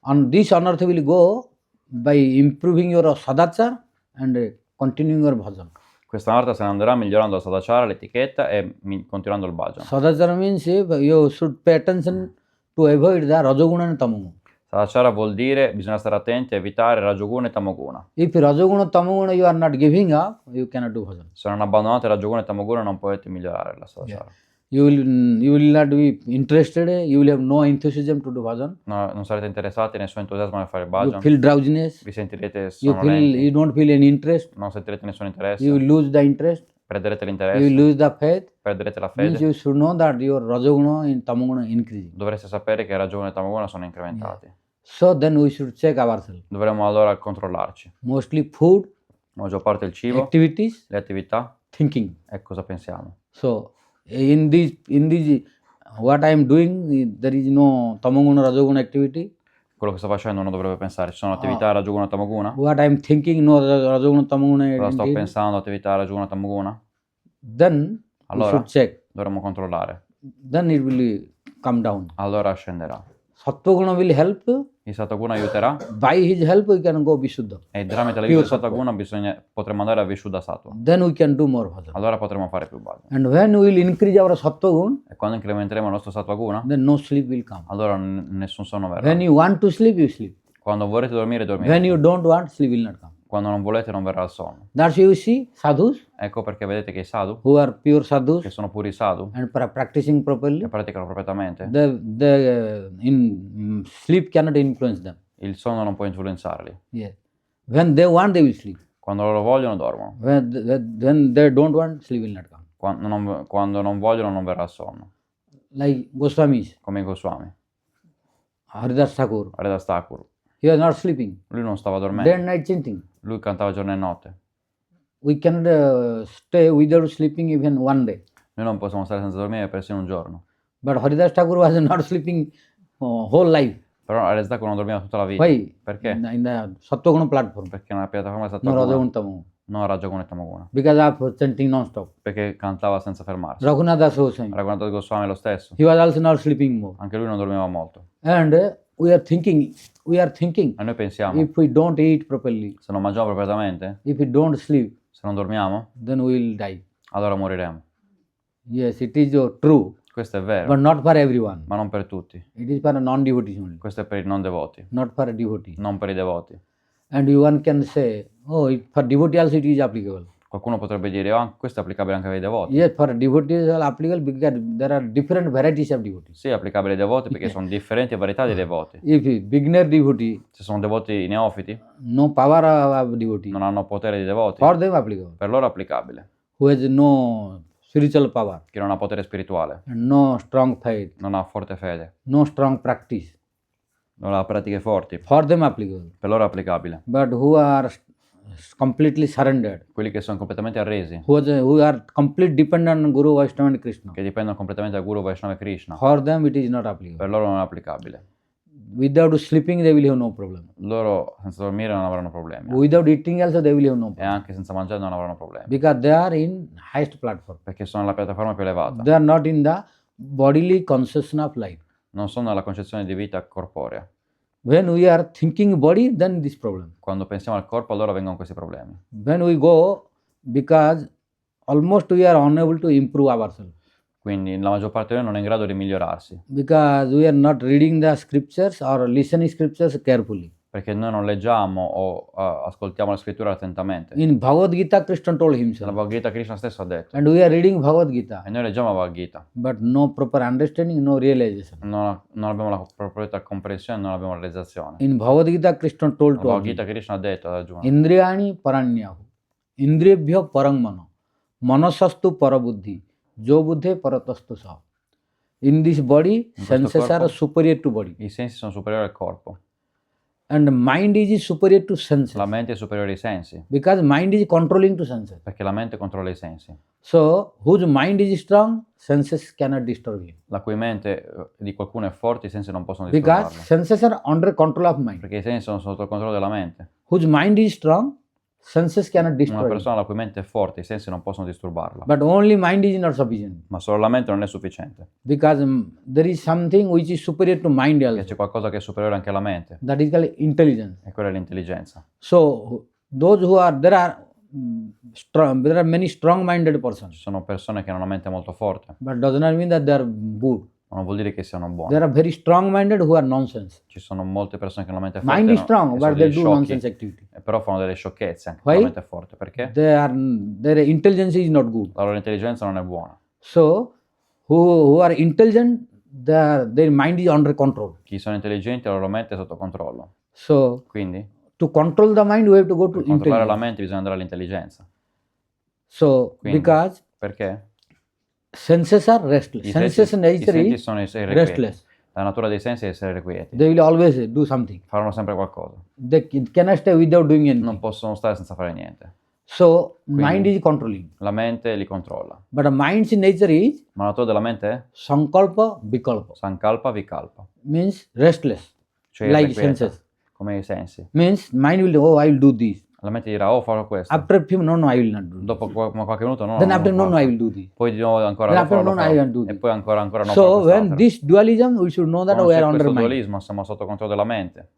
anartha will go by improving your sadachar and continuing your bhajan. Questa anartha se ne andrà migliorando la sadachara, l'etichetta e continuando il bhajan. Sadachara means you should pay attention to avoid the rajoguna and tamoguna. Sadachara vuol dire bisogna stare attenti a evitare Rajoguna e Tamoguna. If rajoguna tamoguna you are not giving up, you cannot do bhajan. Se non abbandonate Rajoguna e Tamoguna non potete migliorare la sadachara. You will not be interested. You will have no enthusiasm to do bhajan. No, non sarete interessati, nessun entusiasmo nel fare il You bhajan. feel drowsiness. Vi sentirete You sonolenti. don't feel any interest. Non sentirete nessun You interesse. will lose the interest. Perderete You will l'interesse. lose the faith. Perderete la Means fede. you should know that your rajoguna and tamoguna increasing. Dovreste sapere che Rajoguna e Tamoguna sono incrementati. So then we should check ourselves. Dovremmo allora controllarci. Mostly food, La maggior parte del cibo, activities, le attività thinking. e cosa pensiamo. So in these what I am doing, there is no tamoguna rajoguna activity. Quello che sto facendo non dovrebbe pensare. Ci sono attività Rajoguna e Tamoguna? What I am thinking, no rajoguna tamoguna Cosa sto activity. pensando? Attività Rajoguna e Tamoguna? Then we Allora should check. dovremmo controllare. Then it will come down. Allora scenderà. Sattva-guna will help. Il Sattva-guna aiuterà By his help, we can go Vishuddha. e tramite l'aiuto del Pure Sattva-guna potremo andare a Vishuddha Sattva. Then we can do more bhajan. Allora potremo fare più bhajan. And when we will increase our sattva-guna, E quando incrementeremo il nostro Sattva-guna, then no sleep will come. allora nessun sonno verrà. When you want to sleep, you sleep. Quando vorrete dormire, When dormite. you don't want, sleep will not come. Quando non volete, non verrà il sonno. That's why you see sadhus Ecco perché vedete che i sadhu, who are pure che sadhus sono puri sadhu, and practicing properly, che praticano propriamente, sleep cannot influence them. il sonno non può influenzarli. Yeah. When they want, they will sleep. Quando loro vogliono, dormono. When they don't want, sleep will not come. Quando non vogliono, non verrà il sonno. Like Goswamis, Come i Goswami. Haridas Thakur, Haridas Thakur. he was not sleeping. Lui non stava Day dormendo. and night chanting. Lui cantava giorno e notte. We cannot stay without sleeping even one day. Noi non possiamo stare senza dormire persino un giorno. But Haridas Thakur was not sleeping whole life. Però Haridas Thakur non dormiva tutta la vita. Why? Perché? In the Sattva-guna platform. Perché nella piattaforma No Sattva-guna, Rajoguna Tamoguna. non Rajoguna e Tamoguna. Because of chanting non-stop. Perché cantava senza fermarsi. Raghunatha Goswami, Raghunath Goswami è lo stesso. he was also not sleeping more. Anche lui non dormiva molto. And we are thinking, E noi pensiamo, if we don't eat properly, se non mangiamo appropriatamente, if we don't sleep, se non dormiamo, then we will die. allora moriremo. Yes, it is true, Questo è vero, but not for everyone. ma non per tutti. It is for non-devotees only, Questo è per i non devoti, not for a devotee. non per i devoti. And one can say, oh, for devotee also it is applicable. Qualcuno potrebbe dire, questo è applicabile anche ai devoti. Yes, for devotees also applicable because there are different varieties of devotees. Sì, è applicabile ai devoti perché sono differenti varietà di devoti. If a beginner devotee, Se sono devoti neofiti, no power of devotee, non hanno potere di devoti, for them applicable. per loro è applicabile. Who has no spiritual power, Chi non ha potere spirituale, and no strong faith, non ha forte fede, no strong practice, non ha pratiche forti, for them applicable. per loro è applicabile. But who are completely surrendered, Quelli che sono completamente arresi, who are complete dependent on Guru, Vaishnava and Krishna, che dipendono completamente dal Guru Vaishnava e Krishna, for them it is not applicable. per loro non è applicabile. Without sleeping they will have no problem. Loro senza dormire non avranno problemi. Without eating also they will have no E problem. anche senza mangiare non avranno problemi. Because they are in highest platform. Perché sono nella piattaforma più elevata. They are not in the bodily conception of life. Non sono nella concezione di vita corporea. When we are thinking body, then this problem. Quando pensiamo al corpo, allora vengono questi problemi. When we go, because almost we are unable to improve ourselves. Quindi la maggior parte di noi non è in grado di migliorarsi. Because we are not reading the scriptures or listening scriptures carefully. Perché noi non leggiamo o ascoltiamo la scrittura attentamente. In Bhagavad Gita, Krishna told Nella himself. Bhagavad Gita Krishna stesso ha detto. And we are reading Bhagavad Gita. E noi leggiamo la Bhagavad Gita. But no proper understanding, no realization. Non abbiamo la proprietà comprensione, non abbiamo la realizzazione. In Bhagavad Gita, Krishna told La to Bhagavad Arjuna, Gita Krishna ha detto ad Arjuna. Indriyani paranyahu, indriyabhyo parang mano, manasastu parabuddhi, jo buddhe paratastu sa. In this body, questo senses are corpo? superior to body. I sensi sono superiori al corpo. And mind is superior to senses. La mente è superiore ai sensi. Because mind is controlling to senses. Perché la mente controlla i sensi. So, whose mind is strong, senses cannot disturb him. La cui mente di qualcuno è forte, i sensi non possono Because disturbarla. senses are under control of mind. Perché i sensi sono sotto il controllo della mente. Whose mind is strong, senses cannot Una destroy him. persona la cui mente è forte, i sensi non possono disturbarla. But only mind is not sufficient. Ma solo la mente non è sufficiente. Because there is something which is superior to mind Perché also. c'è qualcosa che è superiore anche alla mente. That is called intelligence. E quella è l'intelligenza. So those who are there are there are many strong-minded Ci persons, sono persone che hanno una mente molto forte. but does not mean that they are good. Ma non vuol dire che siano buone. There are very strong-minded who are nonsense. Ci sono molte persone che hanno una mente forte. Mind is no? strong, E sono but they degli do sciocchi, nonsense activity. e però fanno delle sciocchezze anche Why? con la mente forte. Perché? Their intelligence is not good. La loro intelligenza non è buona. So who are intelligent, their mind is under control. Chi sono intelligenti la loro mente è sotto controllo. So Quindi, to control the mind, we have to go to per controllare la intelligence. mente bisogna andare all'intelligenza. So Quindi, because perché? senses are restless. I Senses sensi, i nature senti is sono irrequieti. restless. La natura dei sensi è essere irrequieti. They will always do something. Faranno sempre qualcosa. They cannot stay without doing Non anything. possono stare senza fare niente. So Quindi- mind is controlling. La mente li controlla. But a mind's nature is Ma la natura della mente è sankalpa vikalpa. sankalpa vikalpa. Means restless. Cioè Like irrequieta, senses. come i sensi. Means mind will, oh, I will do this. La mente dirà, oh, farò questo. After a few, no, I will not do this. Dopo qualche minuto, no, Then no, after, non no, lo I farò. will do this. Poi di nuovo ancora Then lo after, farò, no, lo I farò. will do E this. poi ancora no, farò So when quest'altro. this dualism, we should know that Quando we are c'è under questo mind. dualismo siamo sotto controllo della mente.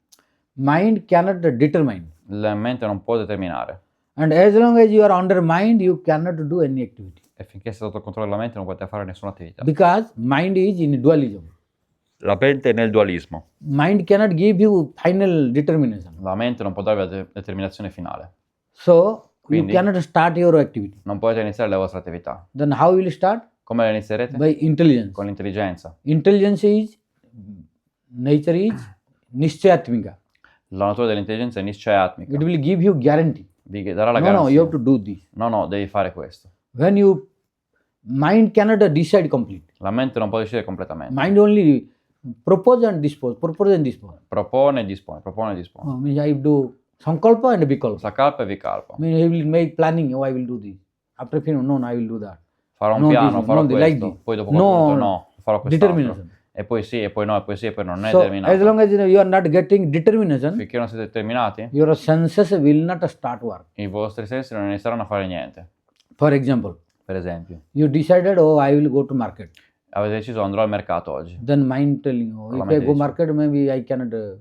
Mind cannot determine. La mente non può determinare. And as long as you are under mind, you cannot do any activity. E finché sei sotto controllo della mente non potete fare nessuna attività. Because mind is in dualism. La mente è nel dualismo. Mind cannot give you final determination. La mente non può darvi la determinazione finale. So you Quindi- cannot start your activity. Non potete iniziare le vostre attività. Then how will you start? Come le inizierete? By intelligence. Con l'intelligenza. Intelligence is, nature is nischayatmika. La natura dell'intelligenza è nischayatmika. It will give you guarantee. Vi darà la No, you garanzia. have to do this. No, devi fare questo. When you, mind cannot decide completely. La mente non può decidere completamente. Mind only propose and dispose, propose and dispose. Propone e dispone, propone e dispone. Means I do sankalpa and vikalpa. Sakalpa e vikalpa. Means he will make planning, oh I will do this. After few, no, I will do that. Farò un No, piano, this, farò no, like questo, this. poi dopo No, qualche minuto no, farò quest'altro. Determination. E poi sì, e poi no, e poi sì, e poi non è So as determinato. long as you are not getting determination, Finché non siete determinati, your senses will not start work. i vostri sensi non inizieranno a fare niente. For example, Per esempio, you decided, oh I will go to market. avete deciso andrò al mercato oggi. Then mind telling you, La if I mente go dice- market, maybe I cannot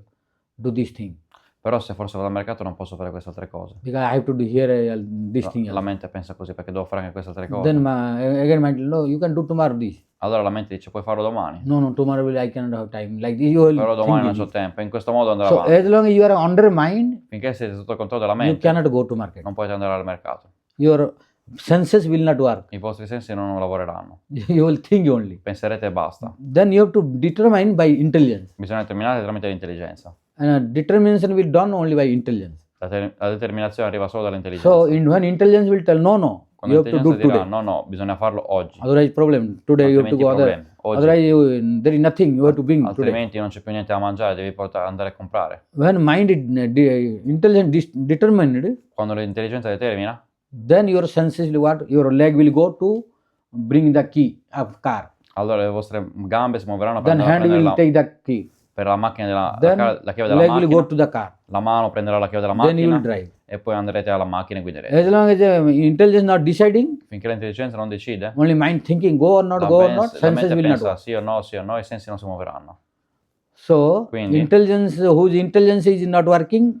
do this thing. Però se forse vado al mercato non posso fare queste altre cose. Because I have to do here this thing. La mente pensa così perché devo fare anche queste altre cose. Then again mind, no, you can do tomorrow this. Allora la mente dice puoi farlo domani. No, tomorrow will I cannot have time. Like this, you will Però domani non think c'ho tempo. In questo modo andrà So avanti. as long as you are under mind, Finché siete sotto il controllo della you mente, cannot go to market. non potete andare al mercato. Your senses will not work. I vostri sensi non lavoreranno. You will think only. Penserete e basta. Then you have to determine by intelligence. Bisogna determinare tramite l'intelligenza. And determination will done only by intelligence. La determinazione arriva solo dall'intelligenza. So when intelligence will tell no, Quando you have to do l'intelligenza dirà today. no, bisogna farlo oggi. Otherwise problem. Today you have to Altrimenti go other. problemi. Oggi. Otherwise there is nothing you have to bring today. Altrimenti non c'è più niente da mangiare, devi andare a comprare. When mind is intelligent determined, Quando l'intelligenza determina, then your senses will what? Your leg will go to bring the key of car. allora le vostre gambe si muoveranno per Then andare a hand prendere will take the key. per la macchina della Then la chiave della leg will go macchina. to the car. La mano prenderà la chiave della Then you will macchina drive. e poi andrete alla macchina e guiderete. As long as intelligence not deciding, Finché l'intelligenza non decide, only mind thinking go or not, go or not, la senses mente will not pensa work. sì o no, i sensi non si muoveranno. So Quindi- intelligence, whose intelligence is not working,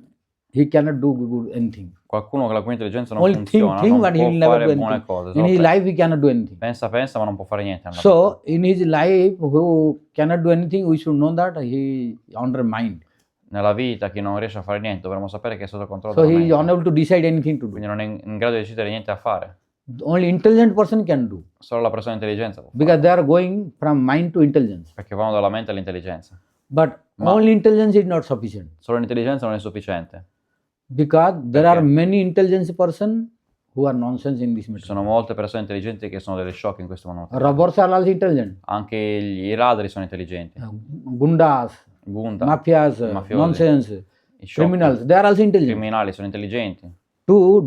he cannot do good anything. Qualcuno che la cui intelligenza non Only funziona think, non but he può will never do fare buone anything. cose. In solo his life, he cannot do anything. pensa, ma non può fare niente. nella So in his life, who cannot do anything, we should know that he is under mind. vita. Nella vita chi non riesce a fare niente dovremmo sapere che è sotto controllo So della he is mente. unable to decide anything to do. Quindi non è in grado di decidere niente a fare. Only intelligent person can do, Solo la persona intelligenza può because fare. they are going from mind to intelligence. Perché vanno dalla mente all'intelligenza. But Ma- only intelligence is not sufficient, Solo l'intelligenza non è sufficiente. because there are Perché? many intelligent person who are nonsense in this Ci matter. sono molte persone intelligenti che sono delle sciocche in questo mondo. Robbers are also intelligent. Anche i ladri sono intelligenti. Gundas, Gunda, mafias, i mafiosi, nonsense, i sciocchi, criminals, they are also i intelligent. criminali sono intelligenti. To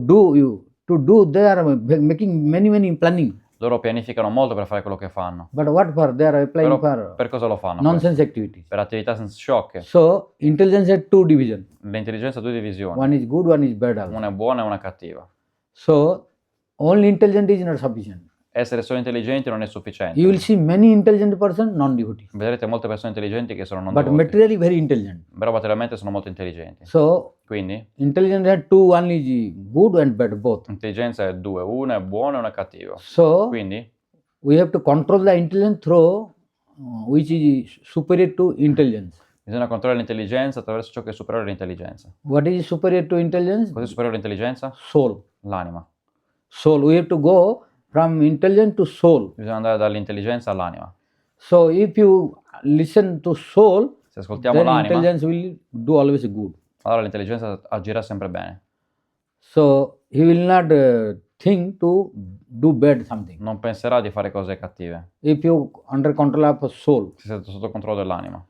do, they are making many planning. Loro pianificano molto per fare quello che fanno. But what for? They are applying Però for per cosa lo fanno? nonsense activities. Per attività sciocche. So intelligence has two divisions. L'intelligenza ha due divisioni. One is good, one is bad also. Una è buona e una è cattiva. So only intelligent is not sufficient. Essere solo intelligenti non è sufficiente. You will see many intelligent person non-devotees, Vedrete molte persone intelligenti che sono non but devoti. materially very intelligent. Però materialmente sono molto intelligenti. So Quindi intelligence has two, one is good and bad both. l'intelligenza è due, una è buona e una è cattiva. So Quindi we have to control the intelligence through which is superior to intelligence. bisogna controllare l'intelligenza attraverso ciò che è superiore all'intelligenza. What is superior to intelligence? Cos'è superiore all'intelligenza? Soul. L'anima. Soul. We have to go from intelligence to soul. Bisogna andare dall'intelligenza all'anima. So if you listen to soul, Se ascoltiamo then l'anima, intelligence will do always good. allora l'intelligenza agirà sempre bene. So he will not think to do bad something. Non penserà di fare cose cattive. If you under control of soul, Se siete sotto controllo dell'anima.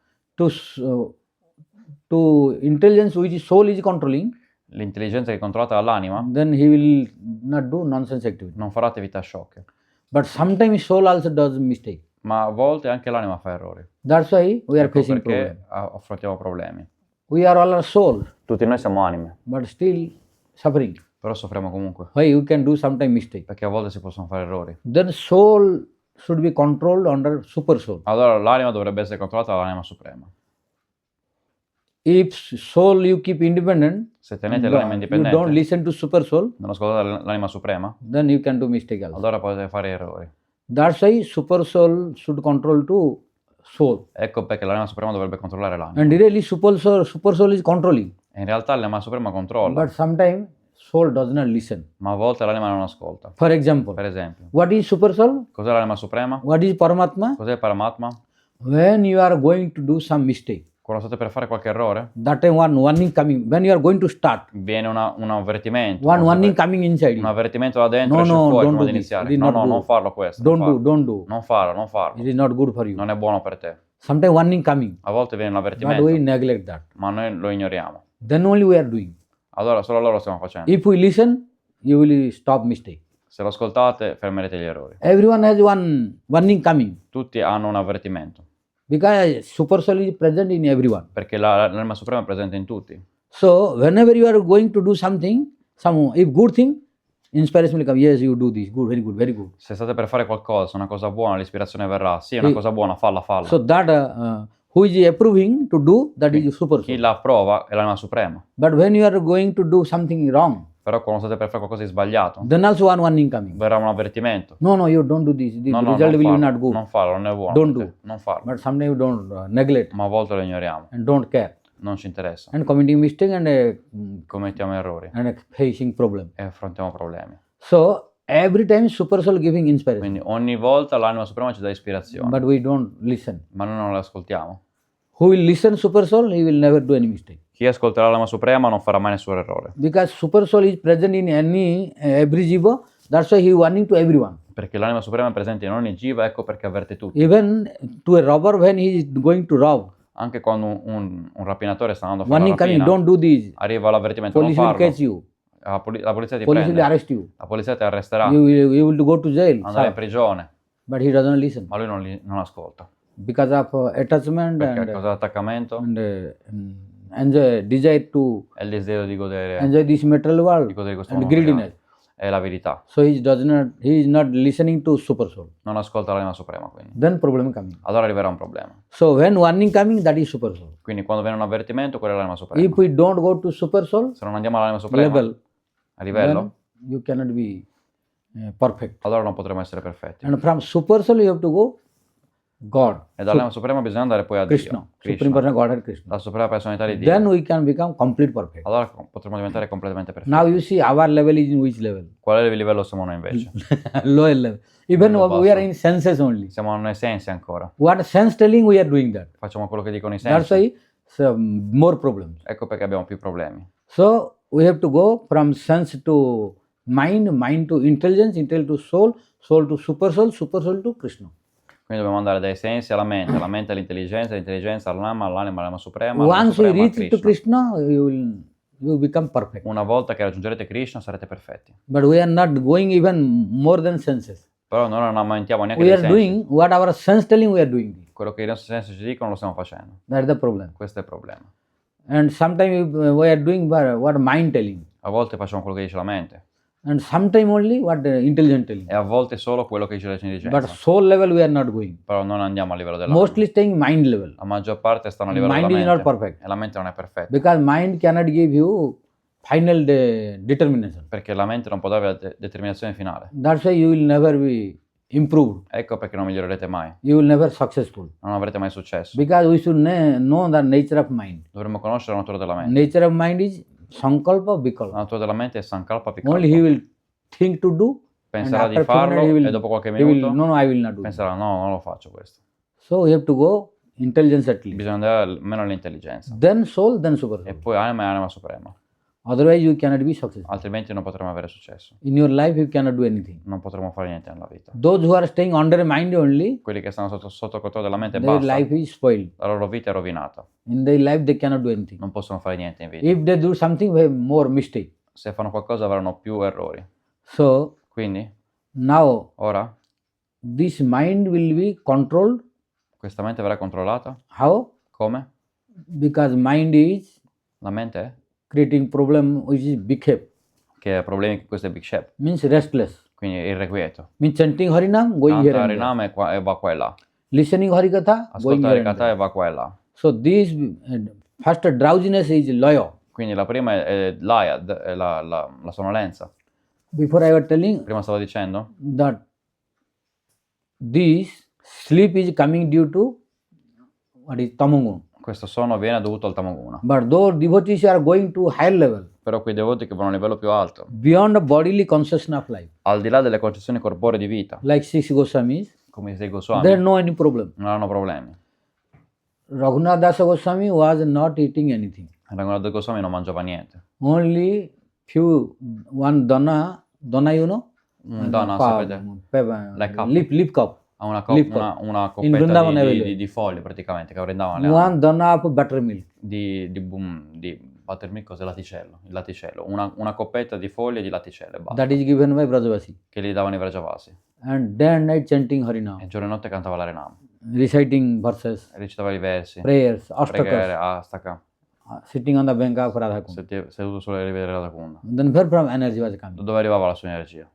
To intelligence which soul is controlling, L'intelligenza che è controllata dall'anima then he will not do nonsense activity. non farà attività sciocche. But sometimes soul also does mistake. Ma a volte anche l'anima fa errori. That's why we are Ecco facing problem. perché affrontiamo problemi. We are all our soul, Tutti noi siamo anime, but still suffering. però soffriamo comunque. Why you can do sometimes mistake? Perché a volte si possono fare errori. Then soul should be controlled under super soul. Allora l'anima dovrebbe essere controllata dall'anima suprema. If soul you keep independent, Se tenete l'anima you don't indipendente, listen to super soul, non ascoltate l'anima suprema, then you can do mistake also. allora potete fare errori. That's why super soul should control to soul. Ecco perché l'anima suprema dovrebbe controllare l'anima. And really super soul is controlling. E in realtà l'anima suprema controlla, But sometimes soul does not listen. ma a volte l'anima non ascolta. For example, Per esempio, what is super soul? cos'è l'anima suprema? What is Paramatma? Cos'è il Paramatma? When you are going to do some mistake, Quando state per fare qualche errore, that time one warning coming. When you are going to start, viene un avvertimento. one Quando warning state- coming inside Un you. avvertimento da dentro No, esce no, fuori don't prima do di this. iniziare. It is No, not no, good. non farlo questo. Don't non do, farlo. don't do. Non farlo, non It farlo. is not good for you. Non è buono per te. Sometimes warning coming, A volte viene un but avvertimento, we neglect that. ma noi lo ignoriamo. Then only we are doing. Allora solo loro lo stiamo facendo. If we listen, you will stop mistake. Se lo ascoltate, fermerete gli errori. Everyone has one warning coming Tutti hanno un avvertimento, because super soul is present in everyone. perché l'anima suprema è presente in tutti. So whenever you are going to do something, if good thing, inspiration will come. Yes, you do this. Good, very good, very good. Se state per fare qualcosa, una cosa buona, l'ispirazione verrà. Sì, è una Sì. cosa buona, falla. So that who is approving to do, that is super Chi soul. la approva è l'anima suprema. But when you are going to do something wrong, Però quando state per fare qualcosa di sbagliato, then also one warning coming. verrà un avvertimento. No, you don't do this. The No, result non will be farlo, not good. non farlo, non è buono. Don't per te, do. Non farlo. But sometimes you don't neglect Ma a volte lo ignoriamo, and don't care non ci interessa. and committing mistake Commettiamo errori and facing problem. e affrontiamo problemi. So every time super soul giving inspiration, Quindi ogni volta l'anima suprema ci dà ispirazione, but we don't listen. ma noi non la ascoltiamo. Who will listen super soul, he will never do any mistake. Chi ascolterà l'anima suprema non farà mai nessun errore, Because super soul is present in every jiva, that's why he warning to everyone. perché l'anima suprema è presente in ogni jiva, ecco perché avverte tutti. Even to a robber when he is going to rob, Anche quando un rapinatore sta andando a fare warning la coming, rapina, don't do this. arriva l'avvertimento, non Police will farlo. catch you. La polizia ti Police will prende, arrest you. la polizia ti arresterà, You will go to jail. andrai in sir. prigione, But he doesn't listen ma lui non ascolta. because of attachment Perché a and, causa dell'attaccamento enjoy, desire to è il desiderio di godere enjoy this material world di godere questo and mondo greediness. materiale. È la verità. So he is not listening to super soul. Non ascolta l'anima suprema, quindi. Then problem coming. Allora arriverà un problema. So when warning coming, that is super soul. Quindi quando viene un avvertimento, quella è l'anima suprema. If we don't go to super soul Se non andiamo all'anima suprema, level, a livello, then you cannot be perfect. allora non potremo essere perfetti. And from super soul you have to go God, E dall'anima suprema bisogna andare poi a Dio, Krishna, Supreme Personal Godhead Krishna. la suprema personalità di Dio. Then we can become complete perfect. Allora potremo diventare completamente perfetti. Now you see our level is in which level? Qual è il livello siamo noi invece? Lower level. Even Livello we are basso. in senses only. Siamo nei sensi ancora. What sense telling we are doing that. Facciamo quello che dicono i That's sensi. why more problems. Ecco perché abbiamo più problemi. So we have to go from sense to mind, mind to intelligence, intelligence to soul, soul to super soul to Krishna. Quindi dobbiamo andare dai sensi alla mente all'intelligenza, all'intelligenza all'anima suprema, Once you suprema a reach to Krishna, you become perfect. Una volta che raggiungerete Krishna sarete perfetti. But we are not going even more than senses. Però noi non aumentiamo neanche We dei are sensi. doing what our sense telling we are doing. Quello che i nostri sensi ci dicono lo stiamo facendo. That's the problem. Questo è il problema. And sometimes we are doing what mind telling. A volte facciamo quello che dice la mente And sometimes only what intelligent telling. e a volte solo quello che dice But l'intelligenza. soul level we are not going. Però non andiamo a livello della Mostly staying mind level. La maggior parte stanno a livello Mind della is not mente perfect. e la mente non è perfetta. Because mind cannot give you final determination. Perché la mente non può dare la determinazione finale. That's why you will never be improved. Ecco perché non migliorerete mai. You will never successful. Non avrete mai successo. Because we should know the nature of mind. Dovremmo conoscere la natura della mente. Nature of mind is sankalpa La vikalpa. natura della mente è sankalpa Only he vikalpa. will think to do penserà after di a few minutes farlo he will, e dopo qualche he will, minuto no, I will not do that. penserà no, non lo faccio questo. So we have to go intelligence at least. Bisogna andare almeno all'intelligenza. Then soul, then super E soul. poi anima e anima suprema. Otherwise you cannot be successful. Altrimenti non potremo avere successo. In your life you cannot do anything. Non potremo fare niente nella vita. Those who are staying under mind only, Quelli che stanno sotto controllo della mente e their basta, life is spoiled. la loro vita è rovinata. In their life they cannot do anything. Non possono fare niente in vita. If they do something, they have more mistake. Se fanno qualcosa avranno più errori. So Quindi, now ora, this mind will be controlled. questa mente verrà controllata. How? Come? Because mind is La mente è creating problem which is big head. che ha problemi con questo big shape, Means restless. quindi irrequieto. Means chanting Harinam, going here Canta and there. Harinam e va qua e là. Listening Hari-katha, going Ascolta here and Hari-katha there. e va qua e là. So this first drowsiness is loyo. Quindi la prima è l'ayad, è la sonnolenza. Before I was telling Prima stavo dicendo that this sleep is coming due to what is tamogun. questo sonno viene dovuto al tamoguna. But those devotees are going to higher level, Però quei devoti che vanno a livello più alto, beyond bodily consciousness of life, al di là delle concezioni corporee di vita, like six Goswamis, come i sei there Goswami, no any problem. non hanno problemi. Raghunath Dasa Goswami was not eating anything. Raghunath Goswami non mangiava niente. Only one dana you know? Un dana, sapete? Like cup. Lip cup. Ha una Lip cup. una In coppetta Vrindavan di available. foglie praticamente che Vrindavana le One hanno. dana of buttermilk. Di buttermilk, cos'è laticello? Il laticello. Una coppetta di foglie di laticello e basta. That is given by Brajavasi. Che gli davano i Vrajavasi. And day and night chanting E Harinam, giorno e notte cantava l'Harinam. reciting verses, Recitava i versi. prayers, Preghiere, astakas, astaka. sitting on the bank of Radhakund. Seduto sulle rive della Radhakunda. Then where from energy was coming? Da dove arrivava la sua energia?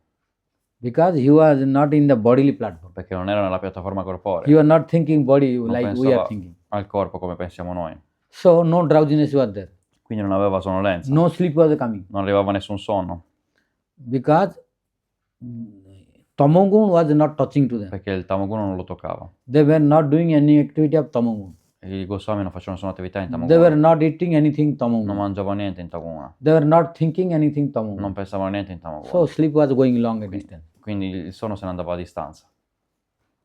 Because he was not in the bodily platform. Perché non era nella piattaforma He corporea. was not thinking body Non like we are pensava thinking. al corpo come pensiamo noi. So no drowsiness was there. Quindi non aveva sonnolenza. No sleep was coming. Non arrivava nessun sonno. Because Tamogun was not touching to them. Perché il tamoguna non lo toccava. They were not doing any activity of Tamogun. I Goswami non facevano nessuna attività in They were tamoguna. not eating anything Non Tamogun. mangiavano niente in tamoguna. They were not thinking anything Tamogun. Non pensavano niente in tamoguna. So sleep was going long a distance. Quindi il sonno se ne andava a distanza.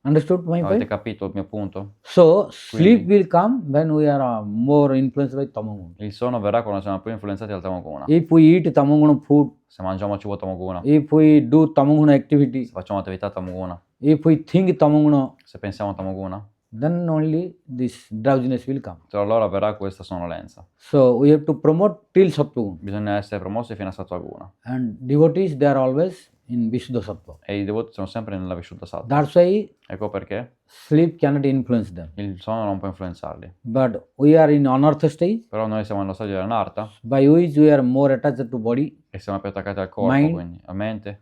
Understood my Avete point? capito il mio punto? So sleep will come when we are more influenced by Tamogun. Il sonno verrà quando siamo più influenzati dal tamoguna. If we eat Tamogun food, Se mangiamo cibo tamoguna, if we do Tamogun activity, se facciamo attività tamoguna, if we think Tamogun, se pensiamo a tamoguna, then only this drowsiness will come. allora verrà questa sonnolenza. So we have to promote till Sattvagun. Bisogna essere promossi fino a Sattva-guna. And devotees, they are always in Vishuddha Sattva. E i devoti sono sempre nella Vishuddha Sattva. That's why Ecco perché sleep cannot influence them. il sonno non può influenzarli. But we are in anartha stage, Però noi siamo nello stadio dell'anarta by which we are more attached to body. e siamo più attaccati al corpo, Mind. quindi a mente.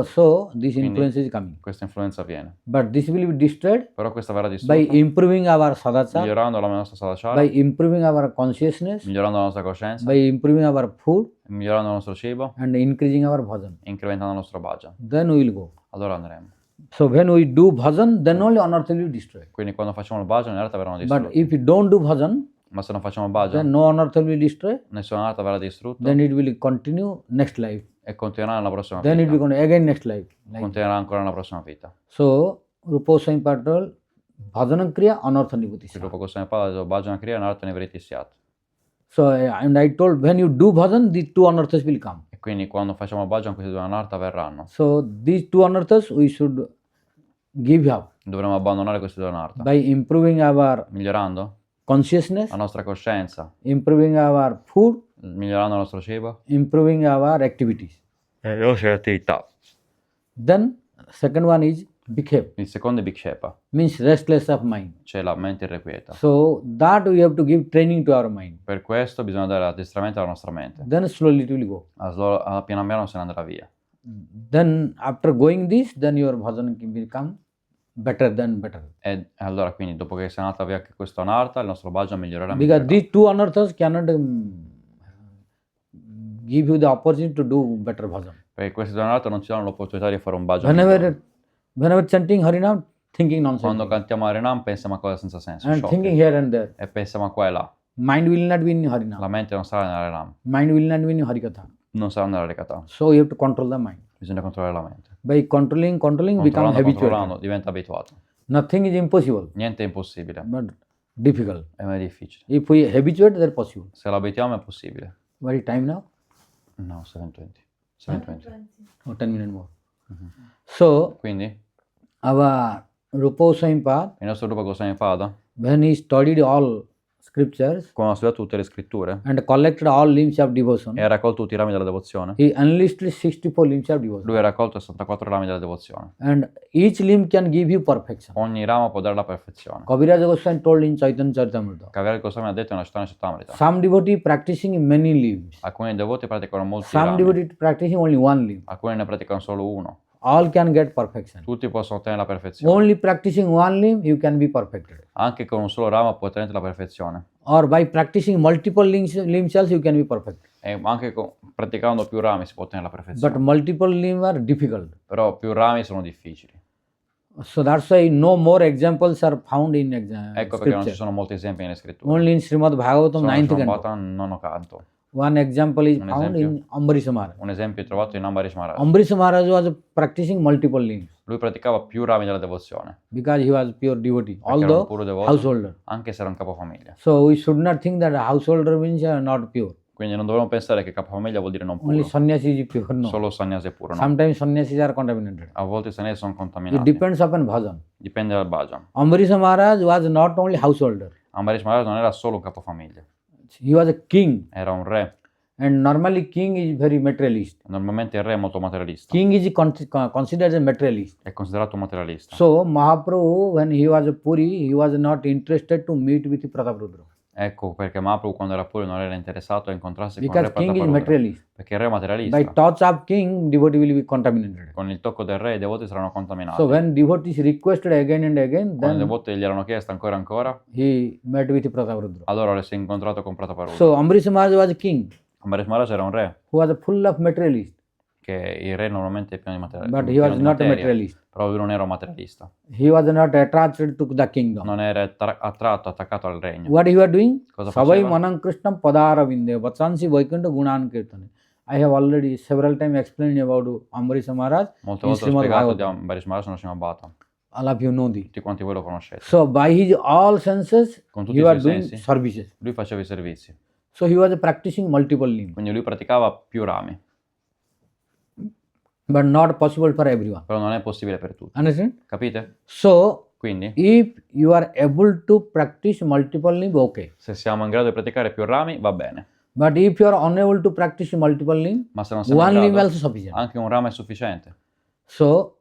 So this Quindi- influence is coming. Questa influenza viene. But this will be destroyed Però questa verrà by distrutta improving our sadachara, migliorando la nostra sadachara, by improving our consciousness, migliorando la nostra coscienza, by improving our food, migliorando il nostro cibo, and increasing our bhajan. incrementando il nostro bhajan. Then we will go. Allora andremo. So when we do bhajan, then only anartha will be destroyed. Quindi quando facciamo il bhajan in realtà verranno But distrutti. if you don't do bhajan, Ma se non facciamo il then bhajan, no anartha will be destroyed. nessuna anarta verrà distrutto Then it will continue next life. e continuerà nella prossima Then it will vita. continue again next life. Like Continuerà ancora nella prossima vita. so, Rupa Goswami Patel, bhajanam kriya anartha nivati. Il Rupa Goswami parla di bhajan kriya anarta nivriti syat. So, and I told when you do bhajan, these two anarthas will come. E quindi quando facciamo il bhajan questi due anarta verranno. So, these two anarthas we should give up Dovremo abbandonare questi due anarta. by improving our Migliorando consciousness, la nostra coscienza, improving our food, migliorando il nostro cibo improving our activities. e le nostre attività. Then, second one is bhikhep, Il secondo è Vikshepa, means restless of mind. cioè la mente irrequieta. So, that we have to give training to our mind. Per questo bisogna dare addestramento alla nostra mente. Then slowly it will go. Piano piano se ne andrà via. Then, after going this, then your bhajan will become better than better. E allora quindi dopo che sia andata via anche questo anarta, il nostro bhajan migliorerà. Because these two anarthas cannot give you the opportunity to do better bhajan. Perché questi due anarta non ci danno l'opportunità di fare un bhajan migliore. Whenever chanting Harinam, thinking nonsense. Quando cantiamo Harinam pensiamo a cose senza senso, And sciocche. thinking here and there. E pensiamo a qua e là. Mind will not be in La Harinam. mente non sarà nell'Harinam, Mind will not be in Hari-katha. non sarà nella Hari-katha. So you have to control the mind. Bisogna controllare la mente. By controlling, become Controllando, habituated. controllando, diventa abituato. Nothing is impossible, Niente è impossibile, but difficult. è mai difficile. If we habituate, they're possible. Se lo abitiamo è possibile. What is time now? No, 7:20. 7:20. Oh, 10 minutes more. So, Quindi, our Rupa Goswami Pad, il nostro Rupa Goswami Pada, when he studied all scriptures quando ha studiato tutte le scritture and collected all limbs of devotion, e ha raccolto tutti i rami della devozione, he unlisted 64 limbs of devotion. lui ha raccolto 64 rami della devozione. And each limb can give you perfection. Ogni ramo può dare la perfezione. Kaviraj Goswami told in Chaitanya Charitamrita. Kaviraj Goswami ha detto nella Chaitanya Charitamrita. Some devotee practicing many limbs. Alcuni devoti praticano molti Some rami, devotee practicing only one limb. alcuni ne praticano solo uno. All can get perfection. Tutti possono ottenere la perfezione. Only practicing one limb, you can be perfected. Anche con un solo ramo puoi ottenere la perfezione. Or by practicing multiple limbs also, you can be perfect. E anche praticando più rami si può ottenere la perfezione. But multiple limbs are difficult. Però più rami sono difficili. So that's why no more examples are found in Ecco perché non ci scripture. sono molti esempi nelle scritture. Only in Srimad Bhagavatam Sono 9th Srimad canto. Bhagavatam, nono canto. One example is Un found esempio? in Ambarisha Maharaj. Un esempio è trovato in Ambarish Maharaj. Ambarisha Maharaj was practicing multiple limbs Lui praticava più rami della devozione, because he was pure devotee, perché era un although puro devoto, householder. anche se era un capofamiglia. So we should not think that a householder means not pure. Quindi non dovremmo pensare che capofamiglia vuol dire non Only puro. sannyasi is pure. No. Solo sannyasi è puro, no? Sometimes sannyasis are contaminated. A volte i sannyasi sono It contaminati. depends upon bhajan. Dipende dal bhajan. Ambarisha Maharaj was not only householder. Ambarish Maharaj non era solo un capofamiglia, He was a king, era un re. and normally king is very materialist. Normalmente il re è molto materialista, King is considered as a materialist. è considerato un materialista. So Mahaprabhu, when he was a Puri, he was not interested to meet with Prataparudra Ecco perché Mahaprabhu quando era pure non era interessato a incontrarsi con il because re king is Prataparudra, materialist. perché il re è By materialista. touch of king, devotee will be contaminated. Con il tocco del re i devoti saranno contaminati. So when devotees requested again and again, Quando i then devoti gliel'hanno chiesto ancora e ancora, he met with Prataparudra. allora si è incontrato con Prataparudra. So Ambarisha Maharaj was a king Ambarish Maharaj era un re, who was full of materialist, che il re normalmente è pieno di but materia, he was not a materialist. però lui non era un materialista, He was not attracted to the kingdom. non era attratto, attaccato al regno. What he was doing? Cosa Savai faceva? manam krishnam padara vinde vatsansi vaikunta gunan kirtane. I have already several times explained about Ambarisha Maharaj Molte in volte ho Srimad spiegato di Bhagavatam. Ambarish Maharaj nella Srimad Bhagavatam. All of you know this. Tutti quanti voi lo conoscete. So by his all senses, Con tutti he i was suoi doing sensi, services. lui faceva i servizi. So he was practicing multiple limbs, Quindi lui praticava più rami, but not possible for everyone. però non è possibile per tutti. Understand? Capite? So Quindi, if you are able to practice multiple limbs, okay. se siamo in grado di praticare più rami, va bene. But if you are unable to practice multiple limbs, Ma se non siamo one in limb grado, also sufficient. anche un ramo è sufficiente. So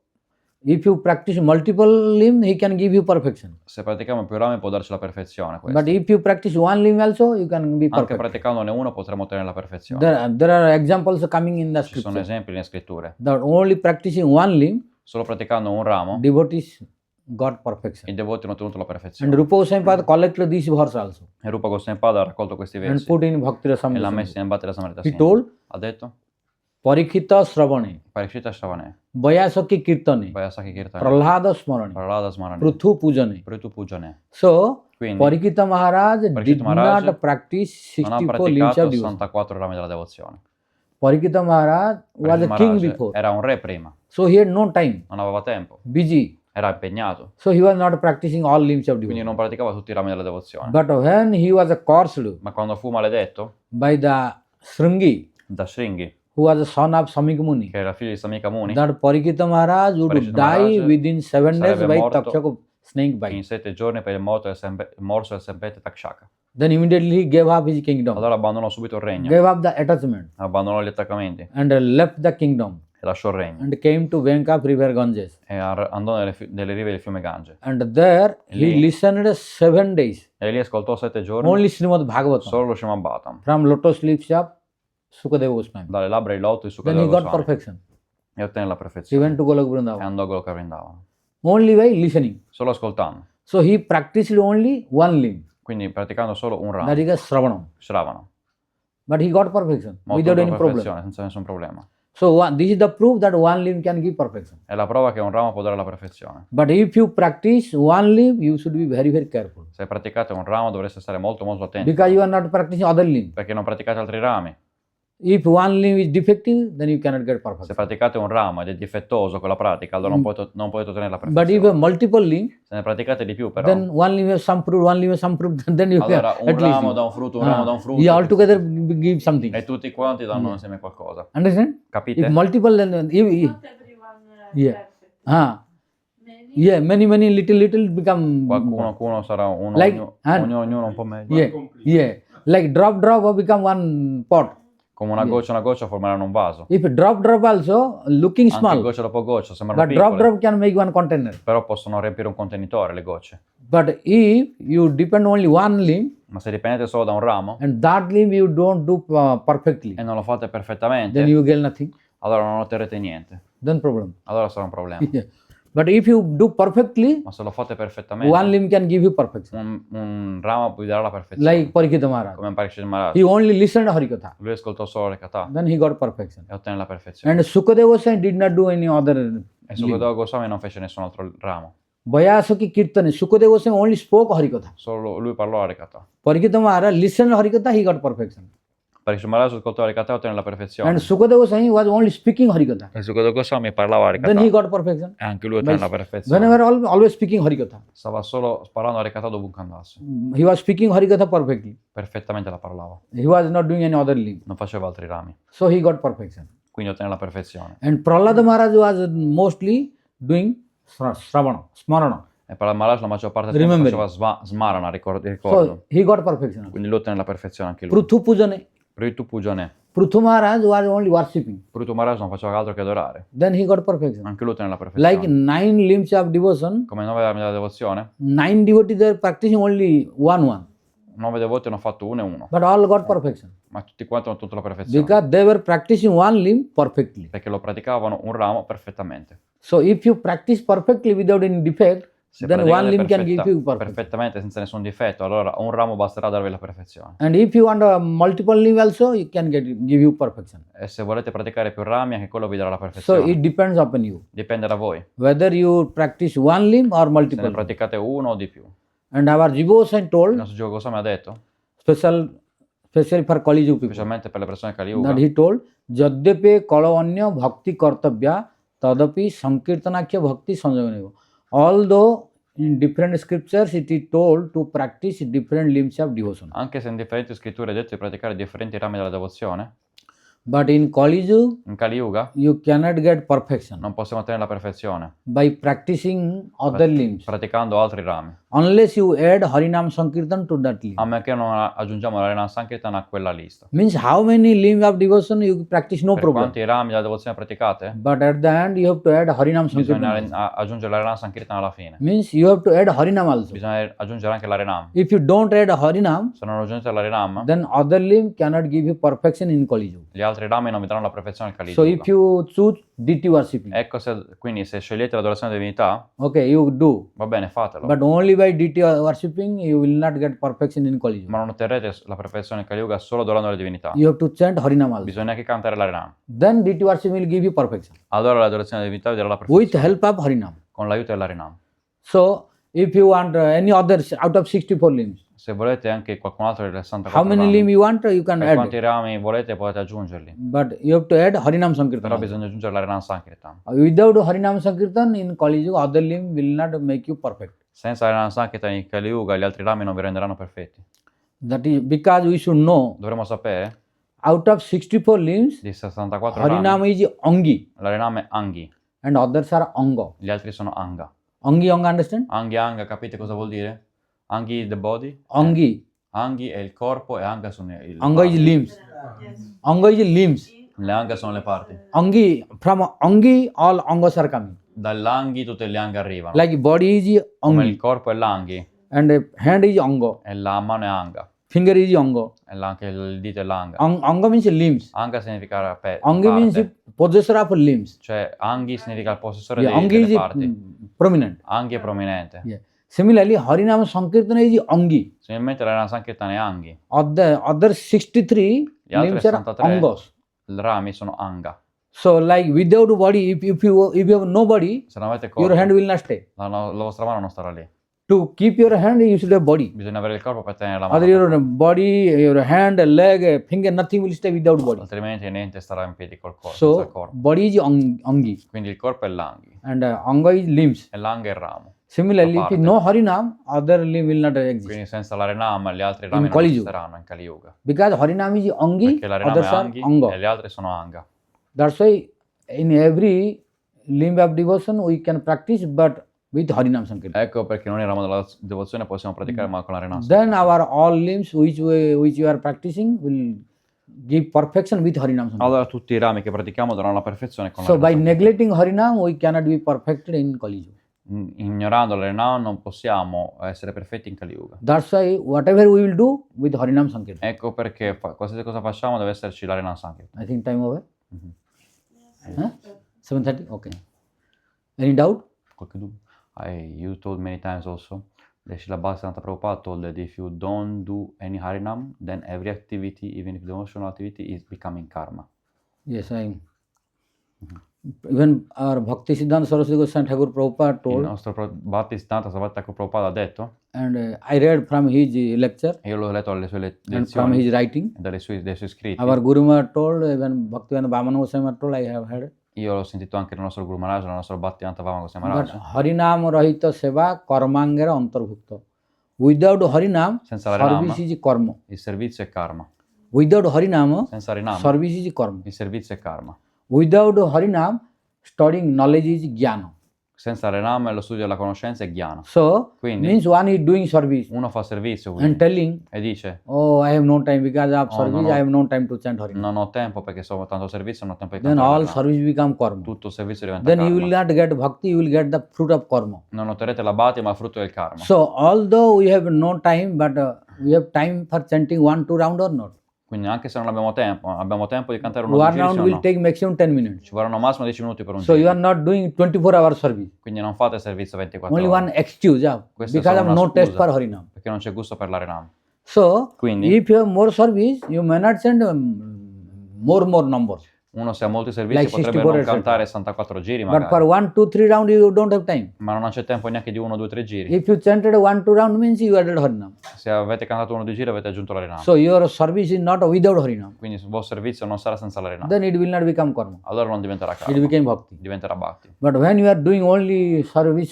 if you practice multiple limbs, he can give you perfection. Se pratichiamo più rami può darci la perfezione questo. But if you practice one limb also, you can be Anche perfect. praticandone uno potremo ottenere la perfezione. There are examples coming in the Ci sono scripture esempi nelle scritture. that only practicing one limb, Solo praticando un ramo, devotees got perfection. i devoti hanno ottenuto la And perfezione. Rupa Goswami Pada collected this verse also E Rupa Goswami Pada ha raccolto questi and versi put in Bhakti e l'ha Rasamrita. messo in Bhattira Samrita He Sindhu. told, Ha detto Parikhita Sravane, Parikshita Shravane, Vayasaki Kirtane, Vayasaki Kirtane, Prahlada Smarane, Prahlada Smarane, Pruthu Pujane. Pritu Pujane. So, Quindi Parikhita Maharaj did Parikshita Maharaj not practice non ha 64 limbs praticato of devotion. 64 rami della devozione. Parikhita Maharaj was Parikshita a king Maharaj before. era un re prima, So he had no time, non aveva tempo, busy. era impegnato, So he was not practicing all limbs of quindi devotion. non praticava tutti i rami della devozione. But when he was cursed Ma quando fu maledetto by the Sringi, da Shringi, who was the son of Samik Muni, che era figlio di Samika Muni, that Parikhita Maharaj would Parikshita die Maharaj within 7 days sarebbe by morto Takshaka snake in bite. 7 giorni per il morso del serpente Takshaka. Then immediately he gave up his kingdom, Allora abbandonò subito il regno, gave up the attachment, abbandonò gli attaccamenti and left the kingdom e lasciò il regno and came to Venka River Ganges. e andò nelle rive del fiume Gange. And there he Lì. listened 7 days, E lì ascoltò 7 giorni only Srimad Bhagavatam, solo lo Srimad Bhagavatam, from lotus lips of Sukadeva Goswami. dalle labbra di loto di Then he Sukadeva got Goswami, perfection. e ottenne la He perfezione went to Golok e Vrindavan, andò a Goloka Vrindavan, only by listening. solo ascoltando, So he practiced only one limb, quindi praticando solo un that ramo, is a Shravanam. Shravana, But he got perfection ma without ottenuto any la problem. perfezione senza nessun problema. So this is the proof that one limb can give perfection. È la prova che un ramo può dare la perfezione. But if you practice one limb, you should be very, very careful. Se praticate un ramo dovreste stare molto molto attenti, Because you are not practicing other limb. perché non praticate altri rami. If one limb is defective, then you cannot get Se perfection. praticate un ramo ed è difettoso con la pratica, allora non potete ottenere la But if you perfezione. have multiple limbs, Se ne praticate di più però, then one limb has some fruit, one limb has some fruit, then you can allora un at least. ramo da un frutto, un ramo da un frutto, You all together give something. e tutti quanti danno insieme qualcosa. Understand? If Capite? multiple, then Not everyone Yeah. perfect. Many. Yeah, many little become. Qualcuno sarà uno, Like, ognuno un po' meglio. Yeah. Like drop will become one pot. Come una goccia formeranno un vaso. If drop also looking Anche small, goccia dopo goccia sembrano but piccole, drop can make one container. però possono riempire un contenitore le gocce. But if you depend only one limb, Ma se dipendete solo da un ramo and that limb you don't do perfectly, e non lo fate then perfettamente, you get nothing. allora non otterrete niente. Then problem. Allora sarà un problema. Yeah. But if you do perfectly, Ma se lo fate perfettamente, one limb can give you perfection. un ramo vi darà la perfezione. Like Parikshita Maharaj. Come Parikshit Maharaj. He only listened to Hari-katha. Lui ascoltò solo Hari-katha Then he got perfection. e ottenne la perfezione. And Sukadeva Goswami did not do any other E Sukadeva Goswami non fece nessun altro ramo. Vayasaki Kirtane. Sukadeva Goswami only spoke Hari-katha. Solo lui parlò Hari-katha. Parikshita Maharaj listened to Hari-katha, he got perfection. Parikshit Maharaj ascoltò Hari-katha e ottenne la perfezione. And Sukadeva Goswami was only speaking Hari-katha. E Sukadeva Goswami parlava Then he Hari-katha got perfection. e anche lui ottenne la perfezione. Whenever always speaking Hari-katha. Stava solo parlando Hari-katha dovunque andasse. He was speaking Hari-katha perfectly. Perfettamente la parlava. He was not doing any other limb. Non faceva altri rami. So he got perfection. Quindi ottenne la perfezione. And Prahlada Maharaj was mostly doing Sravana, Smarana. E per la Maharaj la maggior parte del tempo Remembering. faceva smarana, ricordo. So he got perfection. Quindi lui ottenne la perfezione anche lui. Pruthu Pujane. Prithu Pujane. Pruthu Maharaj was only worshipping. Prithu Maharaj non faceva altro che adorare. Then he got perfection. Anche lui ottenne la perfezione. Like 9 limbs of devotion, Come 9 rami della devozione, 9 devotees are practicing only one. 9 devoti hanno fatto uno e uno. But all got perfection. Ma tutti quanti hanno ottenuto la perfezione. Because they were practicing one limb perfectly. Perché lo praticavano un ramo perfettamente. So if you practice perfectly without any defect, Se then one praticate limb can give you perfection. perfettamente senza nessun difetto, allora un ramo basterà darvi la perfezione. And if you want a multiple limb also, you can give you perfection. E se volete praticare più rami, anche quello vi darà la So perfezione. it depends upon you. Dipende da voi. Whether you practice one limb or Se multiple ne limb. praticate uno o di più. And our Jiva Il told, nostro Gioco Goswami ha detto, especially for Kali Yuga people, specialmente per le persone Kali that Yuga, he told, Jadyape kalavanya bhakti kartabhya tadapi sankirtanakya bhakti sanjaganevo. Although in different scriptures it is told to practice different limbs of devotion. anche se in differenti scritture è detto di praticare differenti rami della devozione, But in Kali Yuga, in Kali Yuga you cannot get perfection non possiamo ottenere la perfezione by practicing other limbs. praticando altri rami, Unless you add Harinam Sankirtan to that limb. a meno che non aggiungiamo la Rena Sankirtan a quella lista. Means how many limbs of devotion you practice, no Per problem. quanti rami della devozione praticate, But at the end you have to add Harinam bisogna Sankirtan. aggiungere la Rena Sankirtan alla fine. Means you have to add Harinam also. Bisogna aggiungere anche la Renam. If you don't add Harinam, Se non aggiungete la Renam, then other limb cannot give you perfection in Kali Yuga. gli altri rami non vi daranno la perfezione al Kali So Yuga. if you choose DT worshipping, Ecco, quindi se scegliete l'adorazione della divinità, okay, you do. va bene, fatelo. But only by DT worshipping you will not get perfection in Kali Yuga. Ma non otterrete la perfezione al Kali Yuga solo adorando la divinità. You have to chant Harinam also. Bisogna anche cantare la Renam. Then DT worship will give you perfection Allora l'adorazione della divinità vi darà la with perfezione help of Harinam. con l'aiuto della Renam. So if you want any other out of 64 limbs, Se volete anche qualcun altro delle how 64 many rami, limb you want, you can per add. quanti rami volete potete aggiungerli. But you have to add Harinam Sankirtan. Però also. bisogna aggiungere la Renam Sankirtan. Without Harinam Sankirtan in Kali Yuga, other limb will not make you perfect. Senza la Renam Sankirtan in Kali Yuga gli altri rami non vi renderanno perfetti. That is because we should know Dovremmo sapere, out of 64 limbs, di 64 Harinam rami, is Angi la Renam è Anghi, and others are Anga. gli altri sono Anga. Angi, Anga, understand? Anghi, Anga, capite cosa vuol dire? Anghi the body, Angi. Anghi è il corpo e Anga sono le Anga is parti. limbs. Yes. Anga is limbs. Le Anga sono le parti. Angi, from Angi, all Angas are coming. Dall'Anghi tutte le Anga arrivano. Like body is Come il Angi corpo è l'Anghi and hand is Anga, e la mano è Anga finger is Anga. e anche il dito è l'Anga. Anga means limbs. Anga significa Angi means parte, possessor of limbs. cioè Anghi significa il possessore Yeah, Angi delle is parti. prominent. Anghi è prominente. Yeah. Similarly, Harinam Sankirtan is Angi. Similmente la Renam Sankirtan è Anghi. Other 63 Gli altri limbs are 63 Angas. i rami sono Anga. So like without body, if you have no body, Se non avete your corpo, hand will not stay. la vostra mano non starà lì. To keep your hand, you should have body. Bisogna avere il corpo per tenere la Other mano, your body, your hand, leg, finger, nothing will stay without body. altrimenti niente starà in piedi col corpo, senza il So corpo. body is angi Quindi il corpo è l'anghi, and anga is limbs. e l'anga è il ramo. Similarly, if parte. you know Harinam, other limb will not exist. Quindi senza l'Harinam gli altri rami non Kali Yuga. esisteranno in Kali Yuga. Because Harinam is angi, Perché l'Harinam others è are anghi e anga. gli altri sono anga. That's why in every limb of devotion we can practice, but with Harinam Sankirtan. Ecco perché noi nel ramo della devozione possiamo praticare ma con l'Harinam. Then our all limbs which you are practicing will give perfection with Harinam Sankirtan. Allora tutti i rami che pratichiamo daranno la perfezione con So by l'Harinam. neglecting Harinam, we cannot be perfected in Kali Yuga. Ignorando l'Harinam non possiamo essere perfetti in Kali Yuga. That's why whatever we will do with Harinam Sankirtan. Ecco perché qualsiasi cosa facciamo deve esserci l'Harinam Sankirtan. I think time over. Mhm. Huh? 7:30. Okay. Any doubt? Qualche dubbio? You told many times also that Srila Bhaktivedanta Prabhupada told that if you don't do any Harinam, then every activity, even if devotional activity, is becoming karma. Yes, I. Even our Bhakti Siddhanta Saraswati Goswami Thakur Prabhupada Il told, nostro Bhaktisiddhanta Saraswati Prabhupada ha detto, and I read from his lecture e io l'ho letto dalle sue and from lezioni his writing. e dai suoi scritti. Our Guru Maharaj told, even Bhaktivinoda Vamana Goswami told, I have heard. Io l'ho sentito anche nel nostro Guru Maharaj, nel nostro Bhaktivedanta Goswami But Maharaj. Harinam Rahita Seva Karmangera Antarbhukta. Without Harinam, Senza Harinam. service is karma. Il servizio è karma. Without Harinam, Senza Harinam, service is karma. il servizio è karma. Without Harinam, studying knowledge is jnana. Senza Harinam lo studio della conoscenza è jnana. So, Quindi- means one is doing service Uno fa servizio and quindi, telling, e dice oh, I have no time because of Oh, service, no. I have no time to chant Harinam. non ho tempo perché sono tanto servizio, non ho tempo di Then cantare all Harinam. service become karma. Tutto il servizio diventa Then you karma. will not get bhakti, you will get the fruit of karma. Non otterrete la bhakti ma il frutto del karma. So, although we have no time, but we have time for chanting 1-2 round or not. Quindi anche se non abbiamo tempo di cantare uno One giri, round sì o will no? take maximum 10 minutes. Ci vorranno massimo 10 minuti per un So you giro. are not doing 24 hour service. Quindi non fate servizio 24 Only ore. one excuse, yeah, Questa è because solo of una no taste scusa. for Harinam. Perché non c'è gusto per l'Harinam. So, Quindi- if you have more service, you may not send more numbers. Uno se ha molti servizi Like potrebbe 64 non etc. cantare 64 giri But for magari. 1-2-3 round, you don't have time. Ma non c'è tempo neanche di 1, 2, 3 giri. If you chanted 1-2 round, means you added Harinam. Se avete cantato 1 o 2 giri avete aggiunto l'Harinam. So your service is not without Harinam. Quindi il vostro servizio non sarà senza l'Harinam. Then it will not become karma. Allora non diventerà It karma, became bhakti. diventerà bhakti. But when you are doing only service,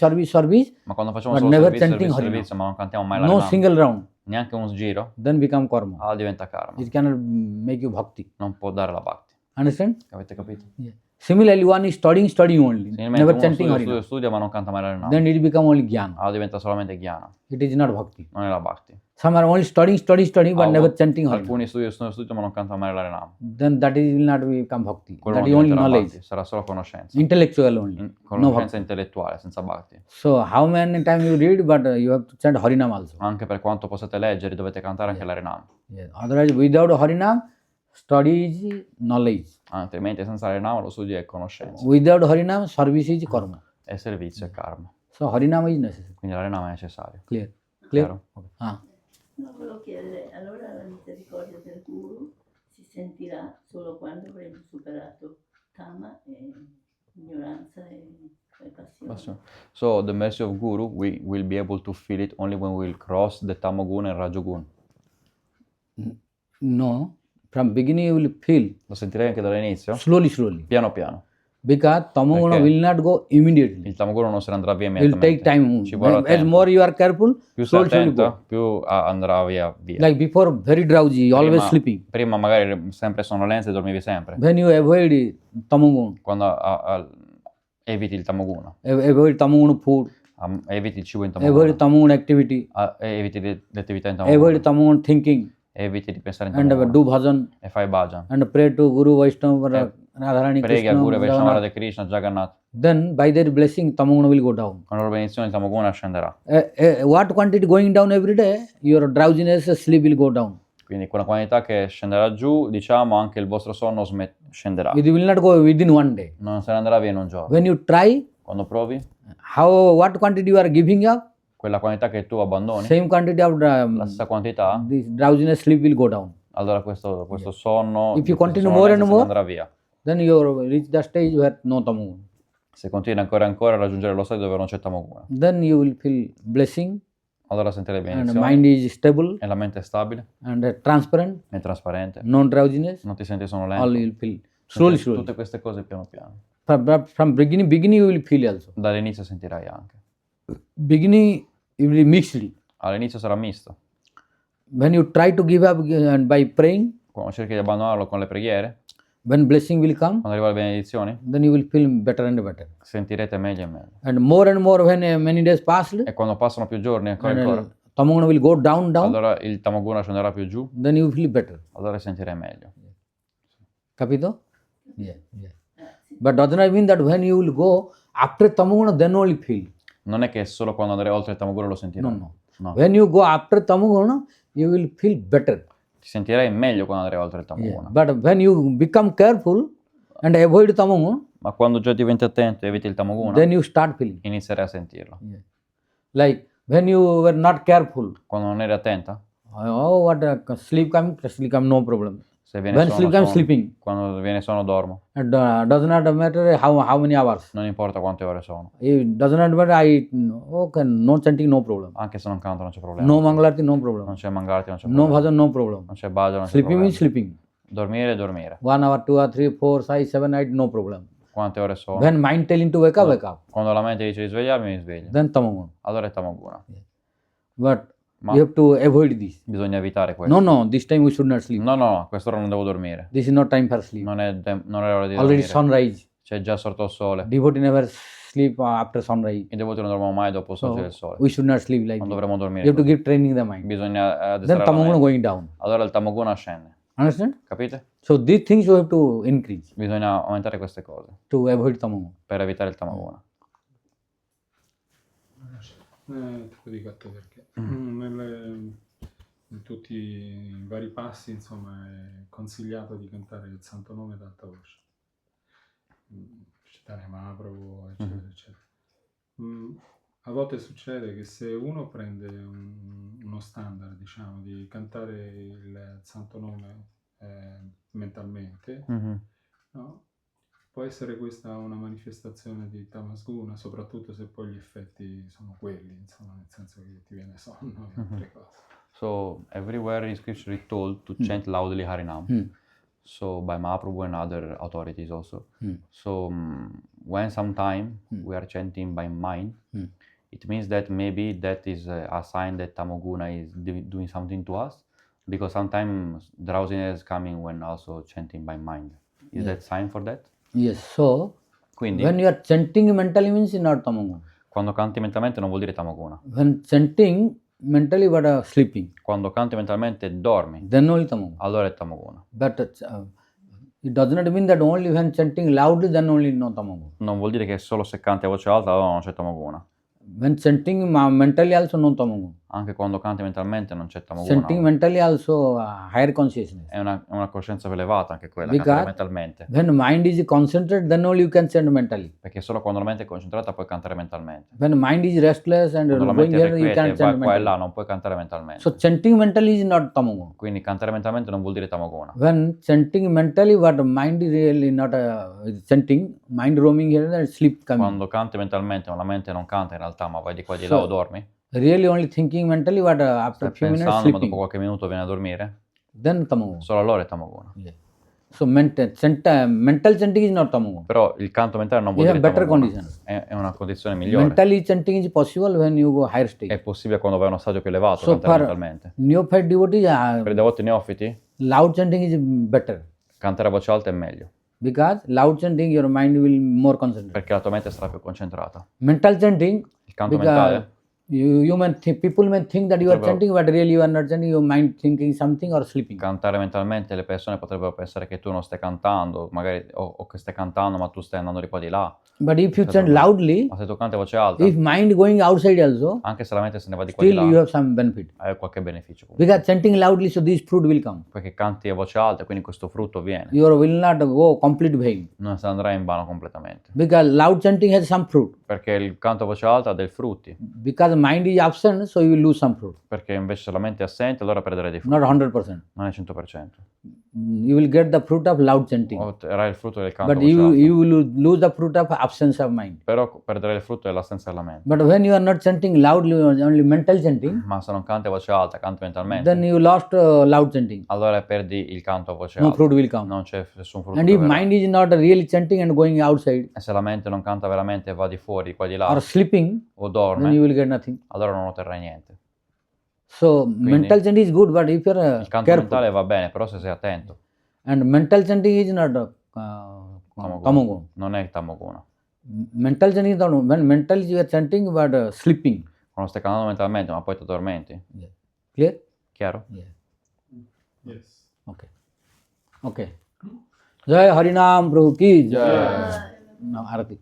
Ma quando facciamo But solo never servizio, chanting servizio, Harinam. servizio, ma non cantiamo mai no l'Harinam, single round, neanche un giro, then become karma. allora diventa karma. It cannot make you bhakti. Non può dare la bhakti. Understand? Avete capito? Yeah. Similarly, one is studying only, Similmente never uno chanting studia, Harinam. studia ma non canta mai l'Harinam. Then it become only jnana. Allora diventa solamente jnana, It is not bhakti. non è la bhakti. Some are only studying, but never chanting Harinam. Alcuni studiano ma non cantano mai l'Harinam. Then that is, will not become bhakti. Quello That non is only diventerà knowledge, bhakti, sarà solo conoscenza. intellectual only. No Conoscenza bhakti. intellettuale, senza bhakti. So how many time you read, but you have to chant Harinam also. Anche per quanto possiate leggere, dovete cantare anche l'Harinam. Yeah. Otherwise, without Harinam, study is knowledge. Altrimenti senza l'Harinam lo studio è conoscenza. Without Harinam, service is karma. E servizio è karma. So Harinam is necessary. Quindi l'Harinam è necessario. Clear? Clear? Chiaro? Okay. Ah. No, volevo chiedere, allora la misericordia del Guru si sentirà solo quando avremo superato Kama e ignoranza e passione. So the mercy of Guru, we will be able to feel it only when we will cross the Tamagun and Rajogun. No, from beginning you will feel Lo sentirei anche dall'inizio? slowly. Piano piano. Because Tamoguna Perché? will not go immediately. Il Tamagun non se ne andrà via It will take immediatamente. time. Ci vorrà As tempo. more you are careful, Più stai slowly go. attento, più andrà via. Like before, very drowsy, always sleeping. Prima magari sempre sonnolenza e dormivi sempre. When you avoid Tamogun, Quando eviti il Tamaguna, avoid Tamogun food, eviti il cibo in avoid Tamaguna, Tamogun activity, eviti le attività in avoid Tamaguna, Tamogun thinking, eviti di pensare in and Tamaguna do bhajan, e fai bhajan. and pray to Guru Vaishnava, Radharani Preghi a Krishna, Guru Vaishnava Jagannath. Radha Krishna, Jagannath. Then by their blessing, Tamoguna will go down. Con la loro benedizione il Tamaguna scenderà. What quantity going down every day, your drowsiness, sleep will go down. Quindi con la quantità che scenderà giù, diciamo, anche il vostro sonno scenderà. It will not go within one day. Non se ne andrà via in un giorno. When you try, Quando provi, what quantity you are giving up, quella quantità che tu abbandoni, same quantity of la stessa quantità, this drowsiness, sleep will go down. allora questo sonno, If you questa continue more and sonnolenza se ne more, andrà via. then you reach the stage where no Tamoguna. Se continui ancora e ancora a raggiungere lo stadio dove non c'è Tamaguna, Then you will feel blessing allora sentirei and benedizione mind is stable e la mente è stabile, and transparent, è trasparente, non drowsiness, non ti senti all sonolento. you will feel slowly, Senti slowly. tutte queste cose piano piano. From beginning you will feel also. Dall'inizio sentirai anche. Beginning you will be mixed. All'inizio sarà misto. When you try to give up and by praying, Quando cerchi di abbandonarlo con le preghiere, when blessing will come, quando arrivano le benedizioni, then you will feel better and better. sentirete meglio e meglio. And more when many days passed, E quando passano più giorni, ancora and ancora, tamaguna will go down, allora il tamaguna scenderà più giù, then you feel better. allora sentirai meglio. Capito? Yeah. But does not mean that when you will go after tamaguna, then only feel. Non è che solo quando andrai oltre il tamaguna lo sentirai. No. When you go after tamaguna, you will feel better. Ti sentirai meglio quando andrai oltre il tamaguna. But when you become careful and avoid tamaguna, Ma quando già diventi attento e eviti il tamaguna, then you start feeling. inizierai a sentirlo. Like when you were not careful, Quando non eri attenta, oh what sleep come, no problem. se viene When sonno, sleep comes, sonno. sleeping. Quando viene sonno dormo. It does not matter how many hours. Non importa quante ore sono. It does not matter. Okay, no chanting, no problem. Anche se non canto non c'è problema. No mangalarti, no problem. Non c'è mangarti, non c'è No problema. bhajan, no problem. Non c'è bhajan, non c'è Sleeping problema. means sleeping. Dormire, dormire. 1 hour, 2 hour, 3, 4, 5, 7, 8, no problem. Quante ore sono? When mind telling to wake up, wake up. Quando la mente dice di svegliarmi, mi sveglio. Then tamaguna. Allora è tamaguna. But Ma you have to avoid this. bisogna evitare questo. No, this time we should not sleep. No, a quest'ora non devo dormire. This is not time for sleep. Non è ora di Already dormire. sunrise. C'è già sorto il sole. Devotee never sleep after sunrise. I devoti non dormono mai dopo il sorgere del sole. We should not sleep like Non this. dovremmo dormire You have to così. give training the mind. Bisogna Then addestrare la tamaguna mente. going down. Allora il tamaguna scende. Understand? Capite? So these things you have to increase Bisogna aumentare queste cose to avoid tamaguna. per evitare il tamaguna. Te lo dico a te perché in tutti i vari passi, insomma, è consigliato di cantare il santo nome ad alta voce, citare Mahaprabhu, eccetera, eccetera. A volte succede che se uno prende uno standard, diciamo, di cantare il santo nome mentalmente, no? Può essere questa una manifestazione di tamasguna, soprattutto se poi gli effetti sono quelli, insomma, nel senso che ti viene sonno e altre cose. So everywhere in scripture it's told to chant loudly Harinam. So by Mahaprabhu and other authorities also. So when sometime we are chanting by mind, it means that maybe that is a sign that tamaguna is doing something to us, because sometimes drowsiness is coming when also chanting by mind. Is that sign for that? Yes, so Quindi when you are chanting mentally means not tamaguna. quando canti mentalmente non vuol dire tamaguna. When chanting mentally but sleeping, Quando canti mentalmente dormi, then only tamaguna. allora è tamaguna. But it does not mean that only when chanting loudly then only no tamaguna. Non vuol dire che solo se canti a voce alta allora non c'è tamaguna. When chanting mentally also no tamaguna. Anche quando canti mentalmente non c'è tamaguna. Chanting mentally also higher consciousness. È una coscienza più elevata anche quella, Because cantare mentalmente. when mind is concentrated, then only you can chant mentally. Perché solo quando la mente è concentrata puoi cantare mentalmente. When mind is restless and Quando la going mente è here, you irrequieta can e va chant qua e mentally. là non puoi cantare mentalmente. So chanting mentally is not tamaguna. Quindi cantare mentalmente non vuol dire tamaguna. When chanting mentally, but mind is really not chanting, mind roaming here and sleep coming. Quando canti mentalmente ma la mente non canta in realtà, ma vai di qua e di là o dormi, Really only thinking mentally, but after stai few minutes pensando ma dopo sleeping, qualche minuto vieni a dormire, then tamaguna. solo allora è tamaguna. Yeah. So mental chanting is not tamaguna. Però il canto mentale non vuol You dire have better tamaguna. condition. È una condizione migliore. Mentally chanting is possible when you go higher stage. È possibile quando vai a uno stadio più elevato So cantare for mentalmente. neophyte devotees, Per i devoti neofiti, loud chanting is better cantare a voce alta è meglio, because loud chanting your mind will more concentrate. perché la tua mente sarà più concentrata. Mental chanting, Il canto because mentale, people may think that you are Potrebbero- chanting, but really you are not chanting. Your mind thinking something or sleeping. cantare mentalmente, le persone potrebbero pensare che tu non stai cantando, magari o che stai cantando ma tu stai andando di qua e di là. But if you chant Potrebbero- loudly, Ma se tu canti a voce alta, if mind going outside also, anche se la mente se ne va di qua e di still you là, have some benefit. hai qualche beneficio comunque. Because chanting loudly, so this fruit will come. Perché canti a voce alta e quindi questo frutto viene. You will not go complete vain. Non se ne andrà in vano completamente. Because loud chanting has some fruit. Perché il canto a voce alta ha dei frutti. Because mind is absent, so you will lose some fruit. Perché invece se la mente è assente allora perderai dei frutti. Not 100%. Non è 100%. you will get the fruit of loud chanting. Otterrai il frutto del canto But voce alta. you will lose the fruit of absence of mind. Però perderai il frutto dell'assenza della mente. But when you are not chanting loudly, only mental chanting, Ma se non canti a voce alta, canti mentalmente, then you lost loud chanting. allora perdi il canto a voce No alta. fruit will come. Non c'è nessun frutto And che if verrà. mind is not really chanting and going outside E se la mente non canta veramente e va di fuori, qua di là, or sleeping, o then you dorme, will get nothing. allora non otterrai niente. So mental chanting is good, but if you are Il canto careful, mentale va bene, però se sei attento, and mental chanting is not tamoguna. non è tamoguna. Mental chanting is not, when mental you are chanting but sleeping. Quando stai cantando mentalmente, ma poi ti addormenti. Clear? Chiaro? Yeah. Yes. Okay. Okay. Jai Harinam Prabhu ki Jai. Now Arati.